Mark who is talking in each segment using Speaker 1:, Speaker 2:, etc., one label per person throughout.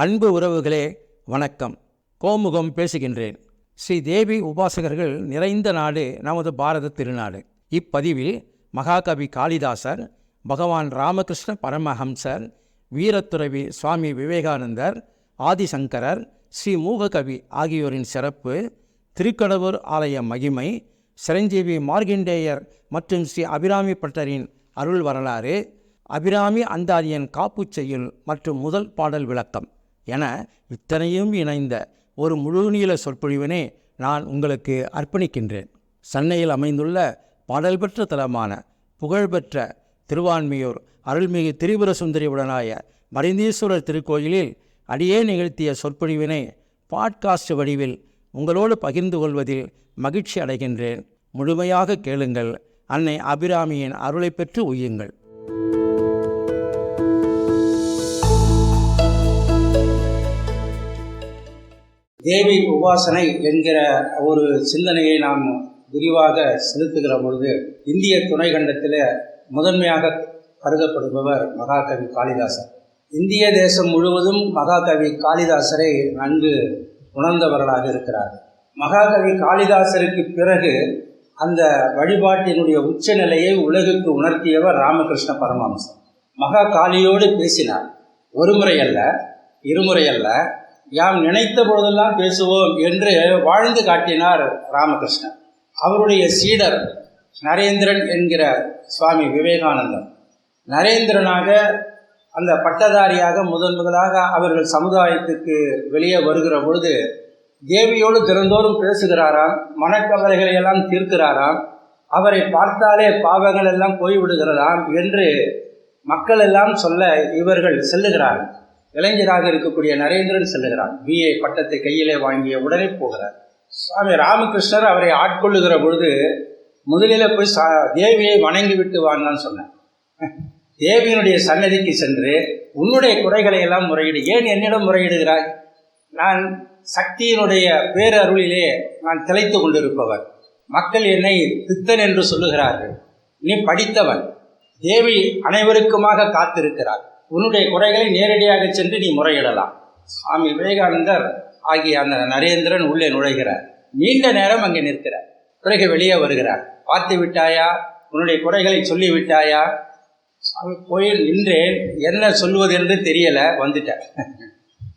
Speaker 1: அன்பு உறவுகளே வணக்கம். கோமுகம் பேசுகின்றேன். ஸ்ரீ தேவி உபாசகர்கள் நிறைந்த நாடு நமது பாரத திருநாடு. இப்பதிவில் மகாகவி காளிதாசர், பகவான் ராமகிருஷ்ண பரமஹம்சர், வீரத்துறவி சுவாமி விவேகானந்தர், ஆதிசங்கரர், ஸ்ரீ மூககவி ஆகியோரின் சிறப்பு, திருக்கடவுர் ஆலய மகிமை, சிரஞ்சீவி மார்கண்டேயர் மற்றும் ஸ்ரீ அபிராமி பட்டரின் அருள் வரலாறு, அபிராமி அந்தாதியின் காப்புச்செய்யுள் மற்றும் முதல் பாடல் விளக்கம் என இத்தனையும் இணைந்த ஒரு முழுநீள சொற்பொழிவினை நான் உங்களுக்கு அர்ப்பணிக்கின்றேன். சென்னையில் அமைந்துள்ள பாடல் பெற்ற தலமான புகழ்பெற்ற திருவான்மியூர் அருள்மிகு திரிபுர சுந்தரி உடனாய மருந்தீஸ்வரர் திருக்கோயிலில் அடியே நிகழ்த்திய சொற்பொழிவினை பாட்காஸ்ட் வடிவில் உங்களோடு பகிர்ந்து கொள்வதில் மகிழ்ச்சி அடைகின்றேன். முழுமையாக கேளுங்கள். அன்னை அபிராமியின் அருளை பெற்று உய்யுங்கள். தேவி உபாசனை என்கிற ஒரு சிந்தனையை நாம் விரிவாக செலுத்துகிற பொழுது இந்திய துணைக்கண்டத்தில் முதன்மையாக கருதப்படுபவர் மகாகவி காளிதாசர். இந்திய தேசம் முழுவதும் மகாகவி காளிதாசரை நன்கு உணர்ந்தவர்களாக இருக்கிறார்கள். மகாகவி காளிதாசருக்கு பிறகு அந்த வழிபாட்டினுடைய உச்சநிலையை உலகுக்கு உணர்த்தியவர் ராமகிருஷ்ண பரமஹம்சர். மகா காளியோடு பேசினார். ஒரு முறை அல்ல, இருமுறை அல்ல, யாம் நினைத்த பொழுதெல்லாம் பேசுவோம் என்று வாழ்ந்து காட்டினார் ராமகிருஷ்ணன். அவருடைய சீடர் நரேந்திரன் என்கிற சுவாமி விவேகானந்தர். நரேந்திரனாக அந்த பட்டதாரியாக முதலாக அவர்கள் சமுதாயத்துக்கு வெளியே வருகிற பொழுது தேவியோடு தினந்தோறும் பேசுகிறாராம், மனக்கவலைகளை எல்லாம் தீர்க்கிறாராம், அவரை பார்த்தாலே பாவங்கள் எல்லாம் போய்விடுகிறதாம் என்று மக்கள் எல்லாம் சொல்ல இவர்கள் செல்லுகிறார்கள். இளைஞராக இருக்கக்கூடிய நரேந்திரன் செல்லுகிறார். BA பட்டத்தை கையிலே வாங்கிய உடனே போகிறார். சுவாமி ராமகிருஷ்ணர் அவரை ஆட்கொள்ளுகிற பொழுது முதலில் போய் தேவியை வணங்கி விட்டு வான்னு சொன்னேன். தேவியினுடைய சன்னதிக்கு சென்று உன்னுடைய குறைகளை எல்லாம் முறையிடு, ஏன் என்னிடம் முறையிடுகிறாய்? நான் சக்தியினுடைய பேரருளிலே நான் திளைத்து கொண்டிருப்பவர். மக்கள் என்னை பித்தன் என்று சொல்லுகிறார்கள். நீ படித்தவன், தேவி அனைவருக்குமாக காத்திருக்கிறார். உன்னுடைய குறைகளை நேரடியாக சென்று நீ முறையிடலாம். சுவாமி விவேகானந்தர் ஆகிய அந்த நரேந்திரன் உள்ளே நுழைகிறார். நீண்ட நேரம் அங்கே நிற்கிறார். பிறகு வெளியே வருகிறார். பார்த்து விட்டாயா? உன்னுடைய குறைகளை சொல்லி விட்டாயா? சுவாமி போய் நின்றேன், என்ன சொல்வது என்று தெரியல, வந்துட்டேன்.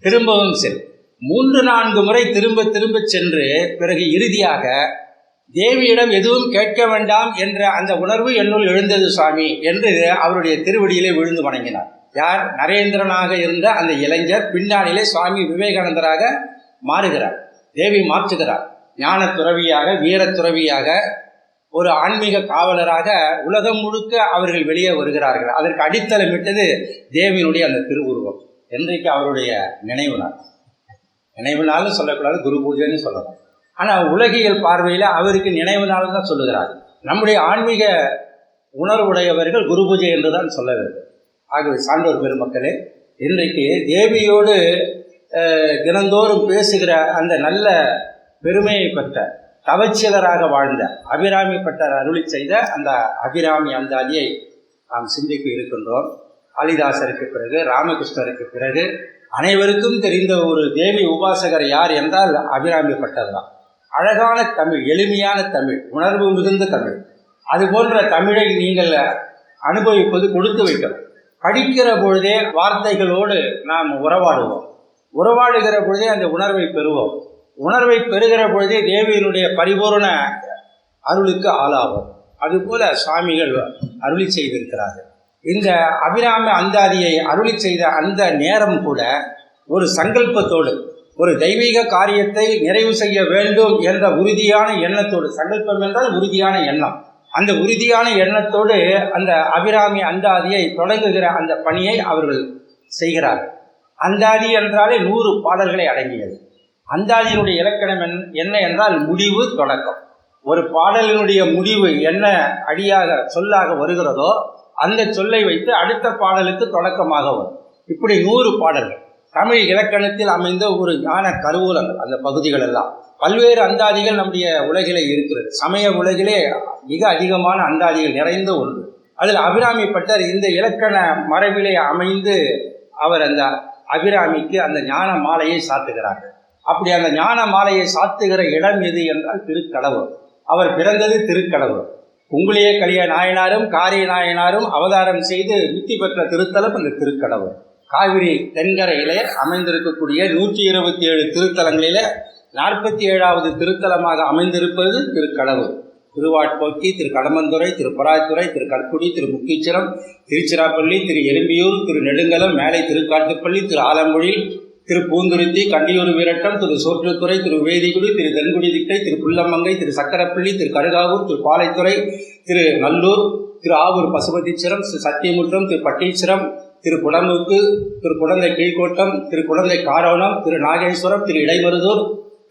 Speaker 1: திரும்பவும் செல். 3-4 முறை திரும்ப சென்று பிறகு இறுதியாக தேவியிடம் எதுவும் கேட்க வேண்டாம் என்ற அந்த உணர்வு என்னுள் எழுந்தது சுவாமி என்று அவருடைய திருவடியிலே விழுந்து வணங்கினார். யார்? நரேந்திரனாக இருந்த அந்த இளைஞர் பின்னாளிலே சுவாமி விவேகானந்தராக மாறுகிறார். தேவி மாற்றுகிறார். ஞான துறவியாக, வீர துறவியாக, ஒரு ஆன்மீக காவலராக உலகம் முழுக்க அவர்கள் வெளியே வருகிறார்கள். அதற்கு அடித்தளமிட்டது தேவியினுடைய அந்த திருவுருவம். இன்றைக்கு அவருடைய நினைவு நாள். நினைவு நாள்னு சொல்லக்கூடாது, குரு பூஜைன்னு சொல்லலாம். ஆனால் உலகியல் பார்வையில் அவருக்கு நினைவு நாள் தான் சொல்லுகிறார். நம்முடைய ஆன்மீக உணர்வுடையவர்கள் குரு பூஜை என்று தான் சொல்ல வேண்டும். ஆகவே சான்றோர் பெருமக்களே, இன்றைக்கு தேவியோடு தினந்தோறும் பேசுகிற அந்த நல்ல பெருமையை பெற்ற தவச்சீலராக வாழ்ந்த அபிராமி பட்டர் அருளி செய்த அந்த அபிராமி அந்தாதியை நாம் சிந்திக்க இருக்கின்றோம். காளிதாசருக்கு பிறகு, ராமகிருஷ்ணருக்கு பிறகு அனைவருக்கும் தெரிந்த ஒரு தேவி உபாசகர் யார் என்றால் அபிராமி பட்டர் தான். அழகான தமிழ், எளிமையான தமிழ், உணர்வு மிகுந்த தமிழ். அது போன்ற தமிழை நீங்கள் அனுபவிப்பது கொடுத்து வைக்கணும். படிக்கிற பொழுதே வார்த்தைகளோடு நாம் உறவாடுகிற பொழுதே அந்த உணர்வை பெறுவோம். உணர்வை பெறுகிற பொழுதே தேவியினுடைய பரிபூர்ண அருளுக்கு ஆளாவோம். அதுபோல சுவாமிகள் அருளி செய்திருக்கிறார்கள். இந்த அபிராமி அந்தாதியை அருளி செய்த அந்த நேரம் கூட ஒரு சங்கல்பத்தோடு, ஒரு தெய்வீக காரியத்தை நிறைவு செய்ய வேண்டும் என்ற உறுதியான எண்ணத்தோடு, சங்கல்பம் என்றால் உறுதியான எண்ணம், அந்த உறுதியான எண்ணத்தோடு அந்த அபிராமி அந்தாதியை தொடங்குகிற அந்த பணியை அவர்கள் செய்கிறார்கள். அந்தாதி என்றாலே 100 பாடல்களை அடங்கியது. அந்தாதியினுடைய இலக்கணம் என்ன என்றால் முடிவு, தொடக்கம். ஒரு பாடலினுடைய முடிவு என்ன அடியாக சொல்லாக வருகிறதோ அந்த சொல்லை வைத்து அடுத்த பாடலுக்கு தொடக்கமாக வரும். இப்படி 100 பாடல்கள் தமிழ் இலக்கணத்தில் அமைந்த ஒரு ஞான கருவூலங்கள். அந்த பகுதிகள் எல்லாம் பல்வேறு அந்தாதிகள் நம்முடைய உலகிலே இருக்கிறது. சமய உலகிலே மிக அதிகமான அந்தாதிகள் நிறைந்த ஒன்று. அதில் அபிராமி பட்டர் இந்த இலக்கண மரபிலே அமைந்து அவர் அந்த அபிராமிக்கு அந்த ஞான மாலையை சாத்துகிறார்கள். அப்படி அந்த ஞான மாலையை சாத்துகிற இடம் எது என்றால் திருக்கடவுர். அவர் பிறந்தது திருக்கடவுர். குங்குளிய கலிய நாயனாரும் காரிய நாயனாரும் அவதாரம் செய்து முக்தி பெற்ற திருத்தலம் இந்த திருக்கடவுர். காவிரி தென்கரையிலே அமைந்திருக்கக்கூடிய 127 திருத்தலங்களிலே 47வது திருத்தலமாக அமைந்திருப்பது திருக்கடவுர். திருவாட்போக்கி, திரு கடம்பந்துறை, திரு பராய்த்துறை, திரு கற்குடி, திரு முக்கீச்சரம், திருச்சிராப்பள்ளி, திரு எறும்பியூர், திரு நெடுங்கலம், மேலை திருக்காட்டுப்பள்ளி, திரு ஆலம்பொழில், திரு பூந்துருத்தி, கண்டியூர் வீரட்டம், திரு சோற்றுத்துறை, திரு வேதிகுடி, திரு தென்குடி திட்டை, திரு புல்லமங்கை, திரு சக்கரப்பள்ளி, திரு கருகாவூர், திரு பாலைத்துறை, திரு நல்லூர், திரு ஆவூர் பசுபதீச்சரம், திரு சத்தியமுற்றம், திரு பட்டீச்சரம், திரு குடமுக்கு, திரு குடந்தை கீழ்கோட்டம், திரு குடந்தை காரோணம், திரு நாகேஸ்வரம், திரு இடைமருதூர்,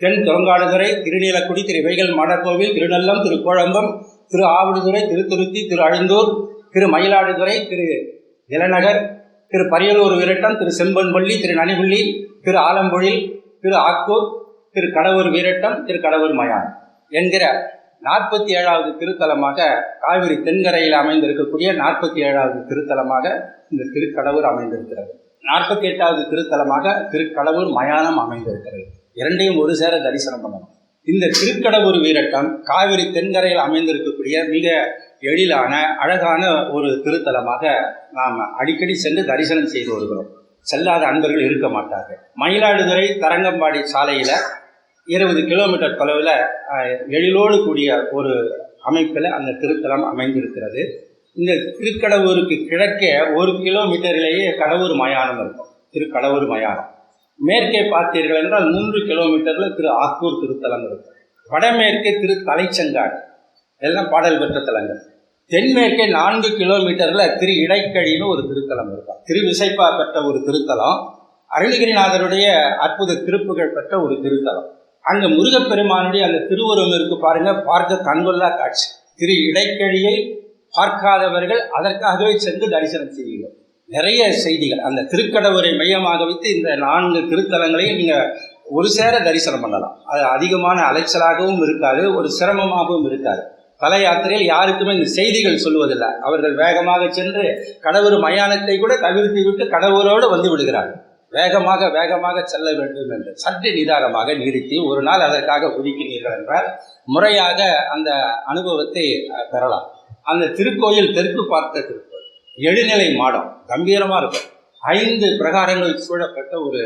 Speaker 1: தென் தொங்காடுதுறை, திருநீலக்குடி, திரு வைகல் மாடக்கோவில், திருநல்லம், திரு கோழம்பம், திரு ஆவடுதுறை, திருத்துருத்தி, திரு அழுந்தூர், திரு மயிலாடுதுறை, திரு இளநகர், திரு பரியலூர் வீரட்டம், திரு செம்பன்பள்ளி, திரு நனிபள்ளி, திரு ஆலம்பொழில், திரு ஆக்கூர், திரு கடவுர் வீரட்டம், திரு கடவுர் மயான் என்கிற 47வது திருத்தலமாக காவிரி தென்கரையில் அமைந்திருக்கக்கூடிய 47வது திருத்தலமாக இந்த திருக்கடவுர் அமைந்திருக்கிறது. 48வது திருத்தலமாக திருக்கடவுர் மயானம் அமைந்திருக்கிறது. இரண்டையும் ஒரு சேர தரிசனம் பண்ணணும். இந்த திருக்கடவுர் வீரட்டம் காவிரி தென்கரையில் அமைந்திருக்கக்கூடிய மிக எழிலான அழகான ஒரு திருத்தலமாக நாம் அடிக்கடி சென்று தரிசனம் செய்து வருகிறோம். செல்லாத அன்பர்கள் இருக்க மாட்டார்கள். மயிலாடுதுறை தரங்கம்பாடி சாலையில் 20 கிலோமீட்டர் தொலைவில் எழிலோடு கூடிய ஒரு அமைப்பில் அந்த திருத்தலம் அமைந்திருக்கிறது. இந்த திருக்கடவுருக்கு கிழக்கே 1 கிலோமீட்டரிலேயே கடவுர் மயானம் இருக்கும். திருக்கடவுர் மயானம். மேற்கே பார்த்தீர்கள் என்றால் 3 கிலோமீட்டரில் திரு ஆக்கூர் திருத்தலம் இருக்கும். வடமேற்கே திரு தலைச்சங்காடு, எல்லாம் பாடல் பெற்ற தலங்கள். தென்மேற்கே 4 கிலோமீட்டரில் திரு இடைக்கழின்னு ஒரு திருத்தலம் இருக்கும். திருவிசைப்பா பெற்ற ஒரு திருத்தலம், அருணகிரிநாதருடைய அற்புத திருப்புகள் பெற்ற ஒரு திருத்தலம். அங்கே முருகப்பெருமானுடைய அந்த திருவுருவம் இருக்கு பாருங்க, பார்க்க கண்கொள்ளா காட்சி. திரு இடைக்கழியை பார்க்காதவர்கள் அதற்காகவே சென்று தரிசனம் செய்வீர்கள். நிறைய செய்திகள் அந்த திருக்கடவுரை மையமாக வைத்து இந்த 4 திருத்தலங்களையும் நீங்கள் ஒரு சேர தரிசனம் பண்ணலாம். அது அதிகமான அலைச்சலாகவும் இருக்காது, ஒரு சிரமமாகவும் இருக்காது. தல யாத்திரையில் யாருக்குமே இந்த செய்திகள் சொல்லுவதில்லை. அவர்கள் வேகமாக சென்று கடவுர் மயானத்தை கூட தவிர்த்து விட்டு கடவுரோடு வந்து விடுகிறார்கள். வேகமாக செல்ல வேண்டும் என்று சற்று நிதானமாக நிறுத்தி ஒரு நாள் அதற்காக ஒதுக்கினீர்கள் என்றால் முறையாக அந்த அனுபவத்தை பெறலாம். அந்த திருக்கோயில் தெற்கு பார்த்த திருக்கோயில், எழுநிலை மாடம், கம்பீரமாக இருக்கும். 5 பிரகாரங்கள் சூழப்பட்ட ஒரு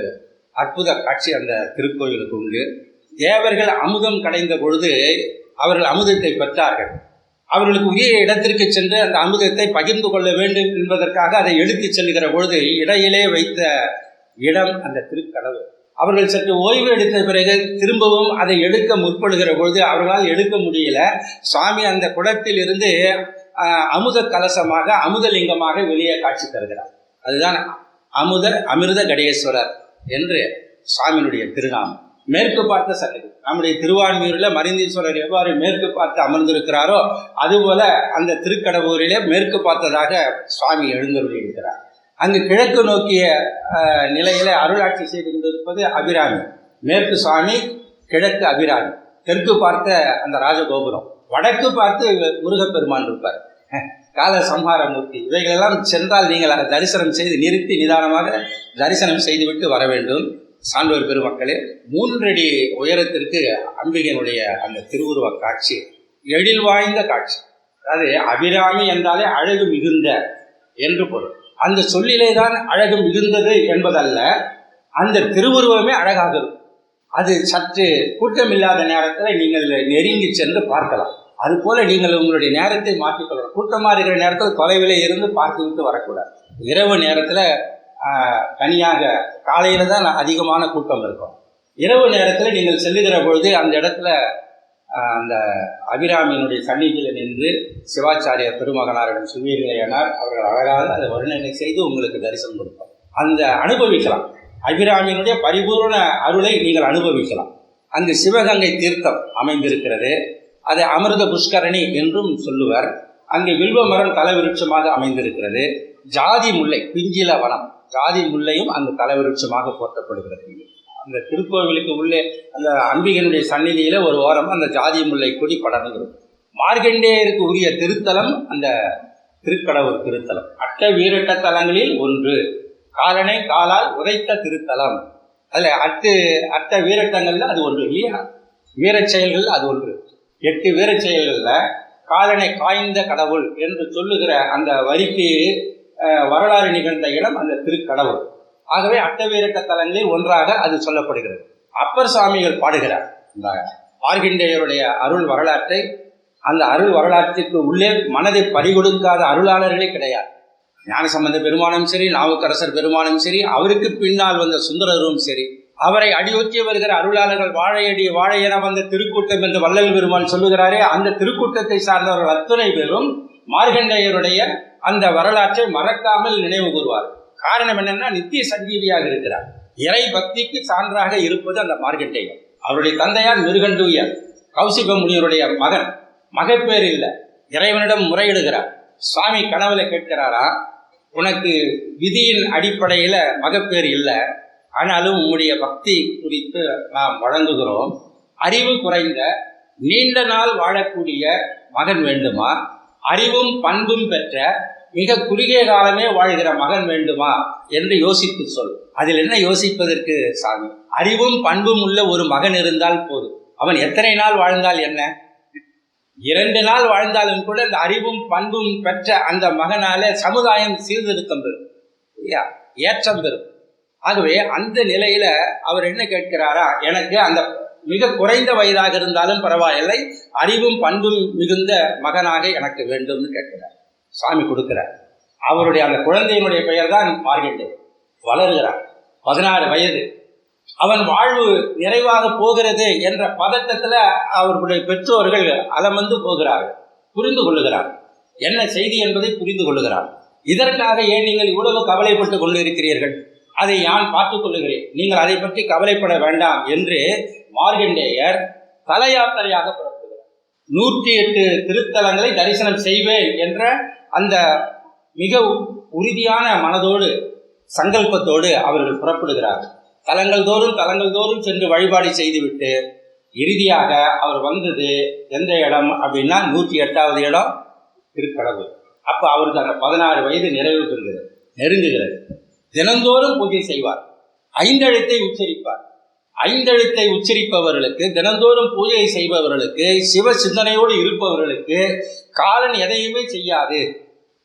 Speaker 1: அற்புத காட்சி அந்த திருக்கோயிலுக்கு உண்டு. தேவர்கள் அமுதம் கடைந்த பொழுது அவர்கள் அமுதத்தை பெற்றார்கள். அவர்களுக்கு உரிய இடத்திற்கு சென்று அந்த அமுதத்தை பகிர்ந்து கொள்ள வேண்டும் என்பதற்காக அதை எடுத்துச் செல்கிற பொழுது இடையிலே வைத்த இடம் அந்த திருக்கடவுர். அவர்கள் சற்று ஓய்வு எடுத்த பிறகு திரும்பவும் அதை எடுக்க முற்படுகிற பொழுது அவர்களால் எடுக்க முடியல. சுவாமி அந்த குடத்தில் இருந்து அமுத கலசமாக அமுதலிங்கமாக வெளியே காட்சி தருகிறார். அதுதான் அமிர்த கடேஸ்வரர் என்று சுவாமியினுடைய திருநாமம். மேற்கு பார்த்த சன்னதி. நம்முடைய திருவான்மியூரில் மருந்தீஸ்வரர் எவ்வாறு மேற்கு பார்த்து அமர்ந்திருக்கிறாரோ அதுபோல அந்த திருக்கடவுரிலே மேற்கு பார்த்ததாக சுவாமி எழுந்தருளி இருக்கிறார். அங்கு கிழக்கு நோக்கிய நிலையில அருளாட்சி செய்து கொண்டிருப்பது அபிராமி. மேற்கு சுவாமி, கிழக்கு அபிராமி. தெற்கு பார்த்த அந்த ராஜகோபுரம், வடக்கு பார்த்து முருகப்பெருமான் இருப்பார், கால சம்ஹாரமூர்த்தி. இவைகளெல்லாம் சென்றால் நீங்கள் அதை தரிசனம் செய்து நிறுத்தி நிதானமாக தரிசனம் செய்துவிட்டு வர வேண்டும். சான்றோர் பெருமக்களே, 3 அடி உயரத்திற்கு அம்பிகையினுடைய அந்த திருவுருவ காட்சி எழில் வாய்ந்த காட்சி. அதாவது அபிராமி என்றாலே அழகு மிகுந்த என்று பொருள். அந்த சொல்லிலே தான் அழகு மிகுந்தது என்பதல்ல, அந்த திருவுருவமே அழகாக இருக்கும். அது சற்று கூட்டமில்லாத நேரத்தில் நீங்கள் நெருங்கி சென்று பார்க்கலாம். அதுபோல் நீங்கள் உங்களுடைய நேரத்தை மாற்றிக்கொள்ளலாம். கூட்டமாக இருக்கிற நேரத்தில் தொலைவிலே இருந்து பார்த்து விட்டு வரக்கூடாது. இரவு நேரத்தில் தனியாக, காலையில் தான் அதிகமான கூட்டம் இருக்கும். இரவு நேரத்தில் நீங்கள் செல்லுகிற பொழுது அந்த இடத்துல அந்த அபிராமியினுடைய சன்னிதியில் நின்று சிவாச்சாரிய பெருமகனாரிடம் சுவீர்களையானார் அவர்கள் அழகாக அதை வர்ணனை செய்து உங்களுக்கு தரிசனம் கொடுப்பார். அந்த அனுபவிக்கலாம். அபிராமியினுடைய பரிபூர்ண அருளை நீங்கள் அனுபவிக்கலாம். அங்கு சிவகங்கை தீர்த்தம் அமைந்திருக்கிறது. அதை அமிர்த புஷ்கரணி என்றும் சொல்லுவர். அங்கு வில்வ மரம் தலைவிருட்சமாக அமைந்திருக்கிறது. ஜாதி முல்லை, பிஞ்சில வனம், ஜாதி முல்லையும் அந்த தலைவிருட்சமாக போற்றப்படுகிறது. அந்த திருக்கோவிலுக்கு உள்ளே அந்த அம்பிகையினுடைய சந்நிதியில ஒரு ஓரம் அந்த ஜாதி முல்லை கொடி படர்ந்துகிறது. மார்க்கண்டேயருக்கு உரிய திருத்தலம் அந்த திருக்கடவுர் திருத்தலம். 8 வீரட்ட தலங்களில் ஒன்று. காலனை காலால் உதைத்த திருத்தலம். அதுல அட்ட வீரட்டங்கள்ல அது ஒன்று இல்லையா, வீரச் செயல்கள் அது ஒன்று. 8 வீரச் செயல்கள்ல காலனை காய்ந்த கடவுள் என்று சொல்லுகிற அந்த வரிக்கு வரலாறு நிகழ்ந்த இடம் அந்த திருக்கடவுள். ஆகவே அட்ட வீரட்ட தலங்களில் ஒன்றாக அது சொல்லப்படுகிறது. அப்பர் சுவாமிகள் பாடுகிறார் இந்த மார்க்கண்டேயருடைய அருள் வரலாற்றை. அந்த அருள் வரலாற்றுக்கு உள்ளே மனதை பறிகொடுக்காத அருளாளர்களே கிடையாது. ஞானசம்பந்த பெருமானும் சரி, நாவுக்கரசர் பெருமானும் சரி, அவருக்கு பின்னால் வந்த சுந்தரரும் சரி, அவரை அடியொற்றி வருகிற அருளாளர்கள் வாழையடி வாழையென வந்த திருக்கூட்டம் என்று வள்ளல் பெருமான் சொல்லுகிறாரே, அந்த திருக்கூட்டத்தை சார்ந்தவர்கள் அத்துணை பேரும் மார்க்கண்டேயருடைய அந்த வரலாற்றை மறக்காமல் நினைவு கூறுவார். காரணம் என்னன்னா, நித்திய சஞ்சீவியாக இருக்கிறார். இறை பக்திக்கு சான்றாக இருப்பது அந்த மார்க்கண்டேயர். அவருடைய தந்தையார் மிருகண்டூயர், கௌசிக முனிவருடைய மகன். மகப்பேர் இல்லை, இறைவனிடம் முறையிடுகிறார். சுவாமி கனவுல கேட்கிறாரா, உனக்கு விதியின் அடிப்படையில மகப்பேர் இல்லை, ஆனாலும் உம்முடைய பக்தி குறித்து நாம் வழங்குகிறோம். அறிவு குறைந்த நீண்ட நாள் வாழக்கூடிய மகன் வேண்டுமா, அறிவும் பண்பும் பெற்ற மிக குறுகிய காலமே வாழ்கிற மகன் வேண்டுமா என்று யோசித்து சொல். அதில் என்ன யோசிப்பதற்கு சாமி? அறிவும் பண்பும் உள்ள ஒரு மகன் இருந்தால் போதும். அவன் எத்தனை நாள் வாழ்ந்தால் என்ன? 2 நாள் வாழ்ந்தாலும் கூட அந்த அறிவும் பண்பும் பெற்ற அந்த மகனால சமுதாயம் சீர்திருத்தம் பெறும், ஏற்றம் பெறும். ஆகவே அந்த நிலையில அவர் என்ன கேட்கிறாரா, எனக்கு அந்த மிக குறைந்த வயதாக இருந்தாலும் பரவாயில்லை, அறிவும் பண்பும் மிகுந்த மகனாக எனக்கு வேண்டும்னு கேட்கிறார். சுவாமி கொடுக்கிறார். அவருடைய அந்த குழந்தையினுடைய பெயர் தான் மார்க்கண்டேயர். வளர்கிறார், 16 வயது. அவன் வாழ்வு நிறைவாக போகிறது என்ற பதட்டத்துல அவர்களுடைய பெற்றோர்கள் அலமந்து போகிறார்கள். புரிந்து கொள்ளுகிறார், என்ன செய்தி என்பதை புரிந்து கொள்ளுகிறார். இதற்காக ஏன் நீங்கள் இவ்வளவு கவலைப்பட்டு கொண்டு இருக்கிறீர்கள், அதை நான் பார்த்துக் கொள்ளுகிறேன், நீங்கள் அதை பற்றி கவலைப்பட வேண்டாம் என்று மார்க்கண்டேயர் தல யாத்திரையாக புறப்படுகிறார். 108 திருத்தலங்களை தரிசனம் செய்வேன் என்ற அந்த மிக உறுதியான மனதோடு சங்கல்பத்தோடு அவர்கள் புறப்படுகிறார்கள். தலங்கள் தோறும் சென்று வழிபாடு செய்துவிட்டு இறுதியாக அவர் வந்தது எந்த இடம் அப்படின்னா 108வது இடம் திருக்கடவுள். அப்ப அவருக்கு அந்த 16 வயது நிறைவு பெறுகிறது, நெருங்குகிறது. தினந்தோறும் பூஜை செய்வார், 5 எழுத்தை உச்சரிப்பார். 5 எழுத்தை உச்சரிப்பவர்களுக்கு, தினந்தோறும் பூஜை செய்பவர்களுக்கு, சிவ சிந்தனையோடு இருப்பவர்களுக்கு காலன் எதையுமே செய்யாது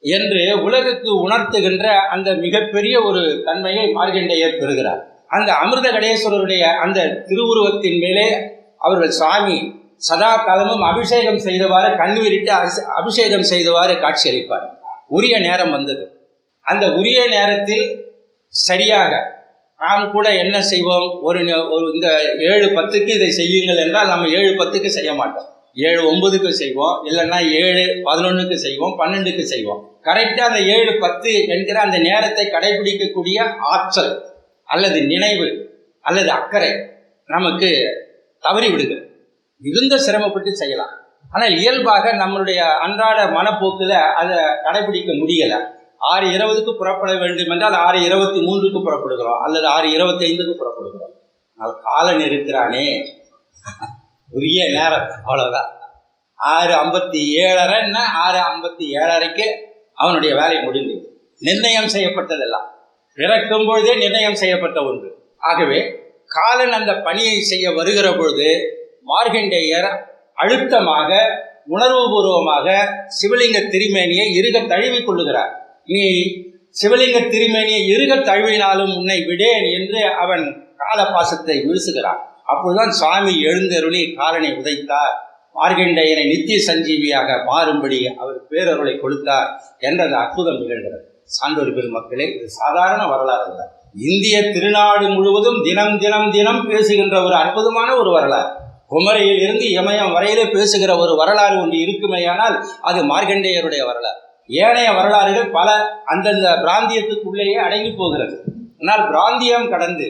Speaker 1: என்று உலகுக்கு உணர்த்துகின்ற அந்த மிகப்பெரிய ஒரு தன்மையை மார்க்கண்டேயர் பெறுகிறார். அந்த அமிர்த கடேஸ்வரருடைய அந்த திருவுருவத்தின் மேலே அவர்கள் சுவாமி சதா காலமும் அபிஷேகம் செய்தவாறு கண்ணீரிட்டு அபிஷேகம் செய்தவாறு காட்சியளிப்பார். உரிய நேரம் வந்தது. அந்த உரிய நேரத்தில் சரியாக நாம் கூட என்ன செய்வோம், ஒரு இந்த 7:10க்கு இதை செய்யுங்கள் என்றால் நம்ம 7:10க்கு செய்ய மாட்டோம், 7:09க்கு செய்வோம், இல்லைன்னா 7:11க்கு செய்வோம், 12க்கு செய்வோம். கரெக்டாக அந்த 7:10 என்கிற அந்த நேரத்தை கடைபிடிக்கக்கூடிய ஆற்றல் அல்லது நினைவு அல்லது அக்கறை நமக்கு தவறி விடுகிறது. மிகுந்த சிரமப்பட்டு செய்யலாம், ஆனால் இயல்பாக நம்மளுடைய அன்றாட மனப்போக்கில் அதை கடைபிடிக்க முடியலை. 6:20க்கு புறப்பட வேண்டும் என்றால் 6:23க்கு புறப்படுகிறோம், அல்லது 6:25க்கு புறப்படுகிறோம். ஆனால் காலன் இருக்கிறானே, உரிய நேரம், அவ்வளோதான். 6:57 6:57க்கு அவனுடைய வேலை முடிந்தது. நிர்ணயம் செய்யப்பட்டதெல்லாம் பிறக்கும் பொழுதே நிர்ணயம் செய்யப்பட்ட ஒன்று. ஆகவே காலன் அந்த பணியை செய்ய வருகிற பொழுது மார்க்கண்டேயர் அழுத்தமாக உணர்வுபூர்வமாக சிவலிங்க திருமேனியை இறுக தழுவிக் கொள்ளுகிறார். நீ சிவலிங்க திருமேனியை இறுக தழுவினாலும் உன்னை விடேன் என்று அவன் காலபாசத்தை வீசுகிறான். அப்போதுதான் சுவாமி எழுந்தருளி காலனை உதைத்தார், மார்க்கண்டேயனை நித்திய சஞ்சீவியாக மாறும்படி அவர் பேரருளை கொடுத்தார் என்றது அற்புதம் நிகழ்கிறது. சான்றோர் பெருமக்களே, இது சாதாரண வரலாறு அல்ல. இந்திய திருநாடு முழுவதும் தினம் தினம் தினம் பேசுகின்ற ஒரு அற்புதமான ஒரு வரலாறு. குமரியில் இருந்து இமயம் வரையிலே பேசுகிற ஒரு வரலாறு ஒன்று இருக்குமேயானால் அது மார்க்கண்டேயருடைய வரலாறு. ஏனைய வரலாறுகள் பல அந்தந்த பிராந்தியத்துக்குள்ளேயே அடங்கி போகிறது. ஆனால் பிராந்தியம் கடந்து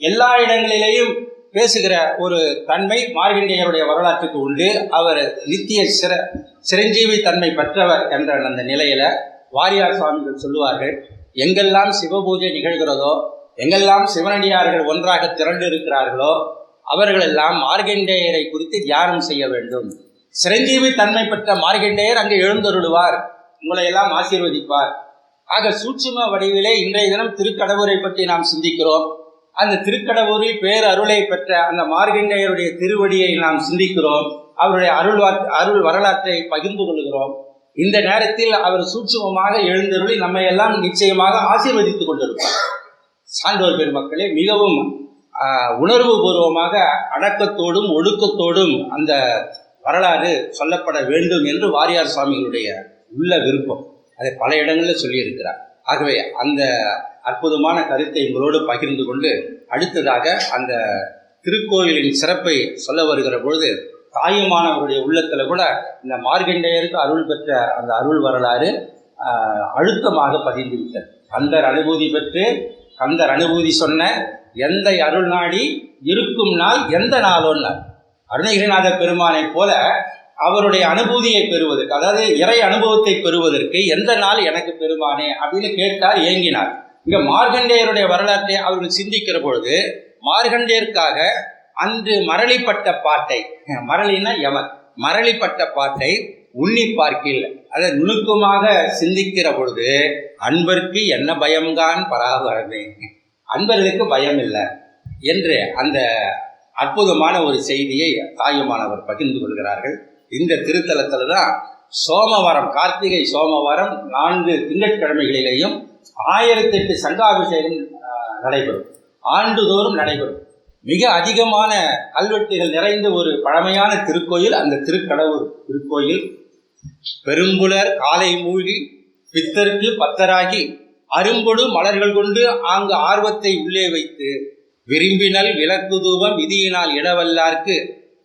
Speaker 1: எல்லா இடங்களிலேயும் பேசுகிற ஒரு தன்மை மார்க்கண்டேயருடைய வரலாற்றுக்கு உண்டு. அவர் நித்திய சிரஞ்சீவி தன்மை பெற்றவர் என்ற அந்த நிலையில வாரியார் சுவாமிகள் சொல்லுவார்கள், எங்கெல்லாம் சிவபூஜை நிகழ்கிறதோ, எங்கெல்லாம் சிவனடியார்கள் ஒன்றாக திரண்டு இருக்கிறார்களோ அவர்களெல்லாம் மார்க்கண்டேயரை குறித்து தியானம் செய்ய வேண்டும். சிரஞ்சீவி தன்மை பெற்ற மார்க்கண்டேயர் அங்கே எழுந்தருளுவார், உங்களை எல்லாம் ஆசீர்வதிப்பார். ஆக சூட்சும வடிவிலே இன்றைய தினம் திருக்கடவுரை பற்றி நாம் சிந்திக்கிறோம். அந்த திருக்கடவுரில் பேரருளை பெற்ற அந்த மார்க்கண்டேயருடைய திருவடியை நாம் சிந்திக்கிறோம். அவருடைய அருள் வரலாற்றை பகிர்ந்து கொள்கிறோம். இந்த நேரத்தில் அவர் சூட்சுமமாக எழுந்தருளி நம்மை எல்லாம் நிச்சயமாக ஆசீர்வதித்துக் கொண்டிருப்பார். சான்றோர் பெருமக்களே, மிகவும் உணர்வு பூர்வமாக அடக்கத்தோடும் ஒழுக்கத்தோடும் அந்த வரலாறு சொல்லப்பட வேண்டும் என்று வாரியார் சுவாமிகளுடைய உள்ள விருப்பம். அதை பல இடங்களில் சொல்லியிருக்கிறார். ஆகவே அந்த அற்புதமான கருத்தை உங்களோடு பகிர்ந்து கொண்டு அடுத்ததாக அந்த திருக்கோயிலின் சிறப்பை சொல்ல வருகிற பொழுது தாயுமானவருடைய உள்ளத்தில் கூட இந்த மார்க்கண்டேயருக்கு அருள் பெற்ற அந்த அருள் வரலாறு அழுத்தமாக பதிந்துவிட்டது. கந்தர் அனுபூதி பெற்று கந்தர் அனுபூதி சொன்ன எந்த அருள் நாடி இருக்கும் நாள் எந்த நாளோன்னார். அருணகிரிநாத பெருமானை போல அவருடைய அனுபூதியை பெறுவதற்கு, அதாவது இறை அனுபவத்தை பெறுவதற்கு எந்த நாள் எனக்கு பெருமானே அப்படின்னு கேட்டார், ஏங்கினார். இங்க மார்க்கண்டேயருடைய வரலாற்றை அவர்கள் சிந்திக்கிற பொழுது மார்க்கண்டேயருக்காக அன்று மரளிப்பட்ட பாட்டை, மரளினா யமன், மரளிப்பட்ட பாட்டை உண்ணி பார்க்கில் அதை நுணுக்கமாக சிந்திக்கிற பொழுது அன்பருக்கு என்ன பயம்கான் பராபரமே, அன்பர்களுக்கு பயம் இல்லை என்று அந்த அற்புதமான ஒரு செய்தியை தாயுமானவர் பகிர்ந்து கொள்கிறார்கள். இந்த திருத்தலத்தில் தான் சோமவாரம், கார்த்திகை சோமவாரம் 4 திங்கட்கிழமைகளிலேயும் 1008 சங்காபிஷேகம் நடைபெறும். ஆண்டுதோறும் நடைபெறும். மிக அதிகமான கல்வெட்டுகள் நிறைந்த ஒரு பழமையான திருக்கோயில் அந்த திருக்கடவுர் திருக்கோயில். பெரும்புலர் காலை மூழ்கி பித்தருக்கு பத்தராகி அரும்பொடு மலர்கள் கொண்டு ஆங்கு ஆர்வத்தை உள்ளே வைத்து விரும்பினல் விளக்கு தூபம் விதியினால் இடவல்லார்க்கு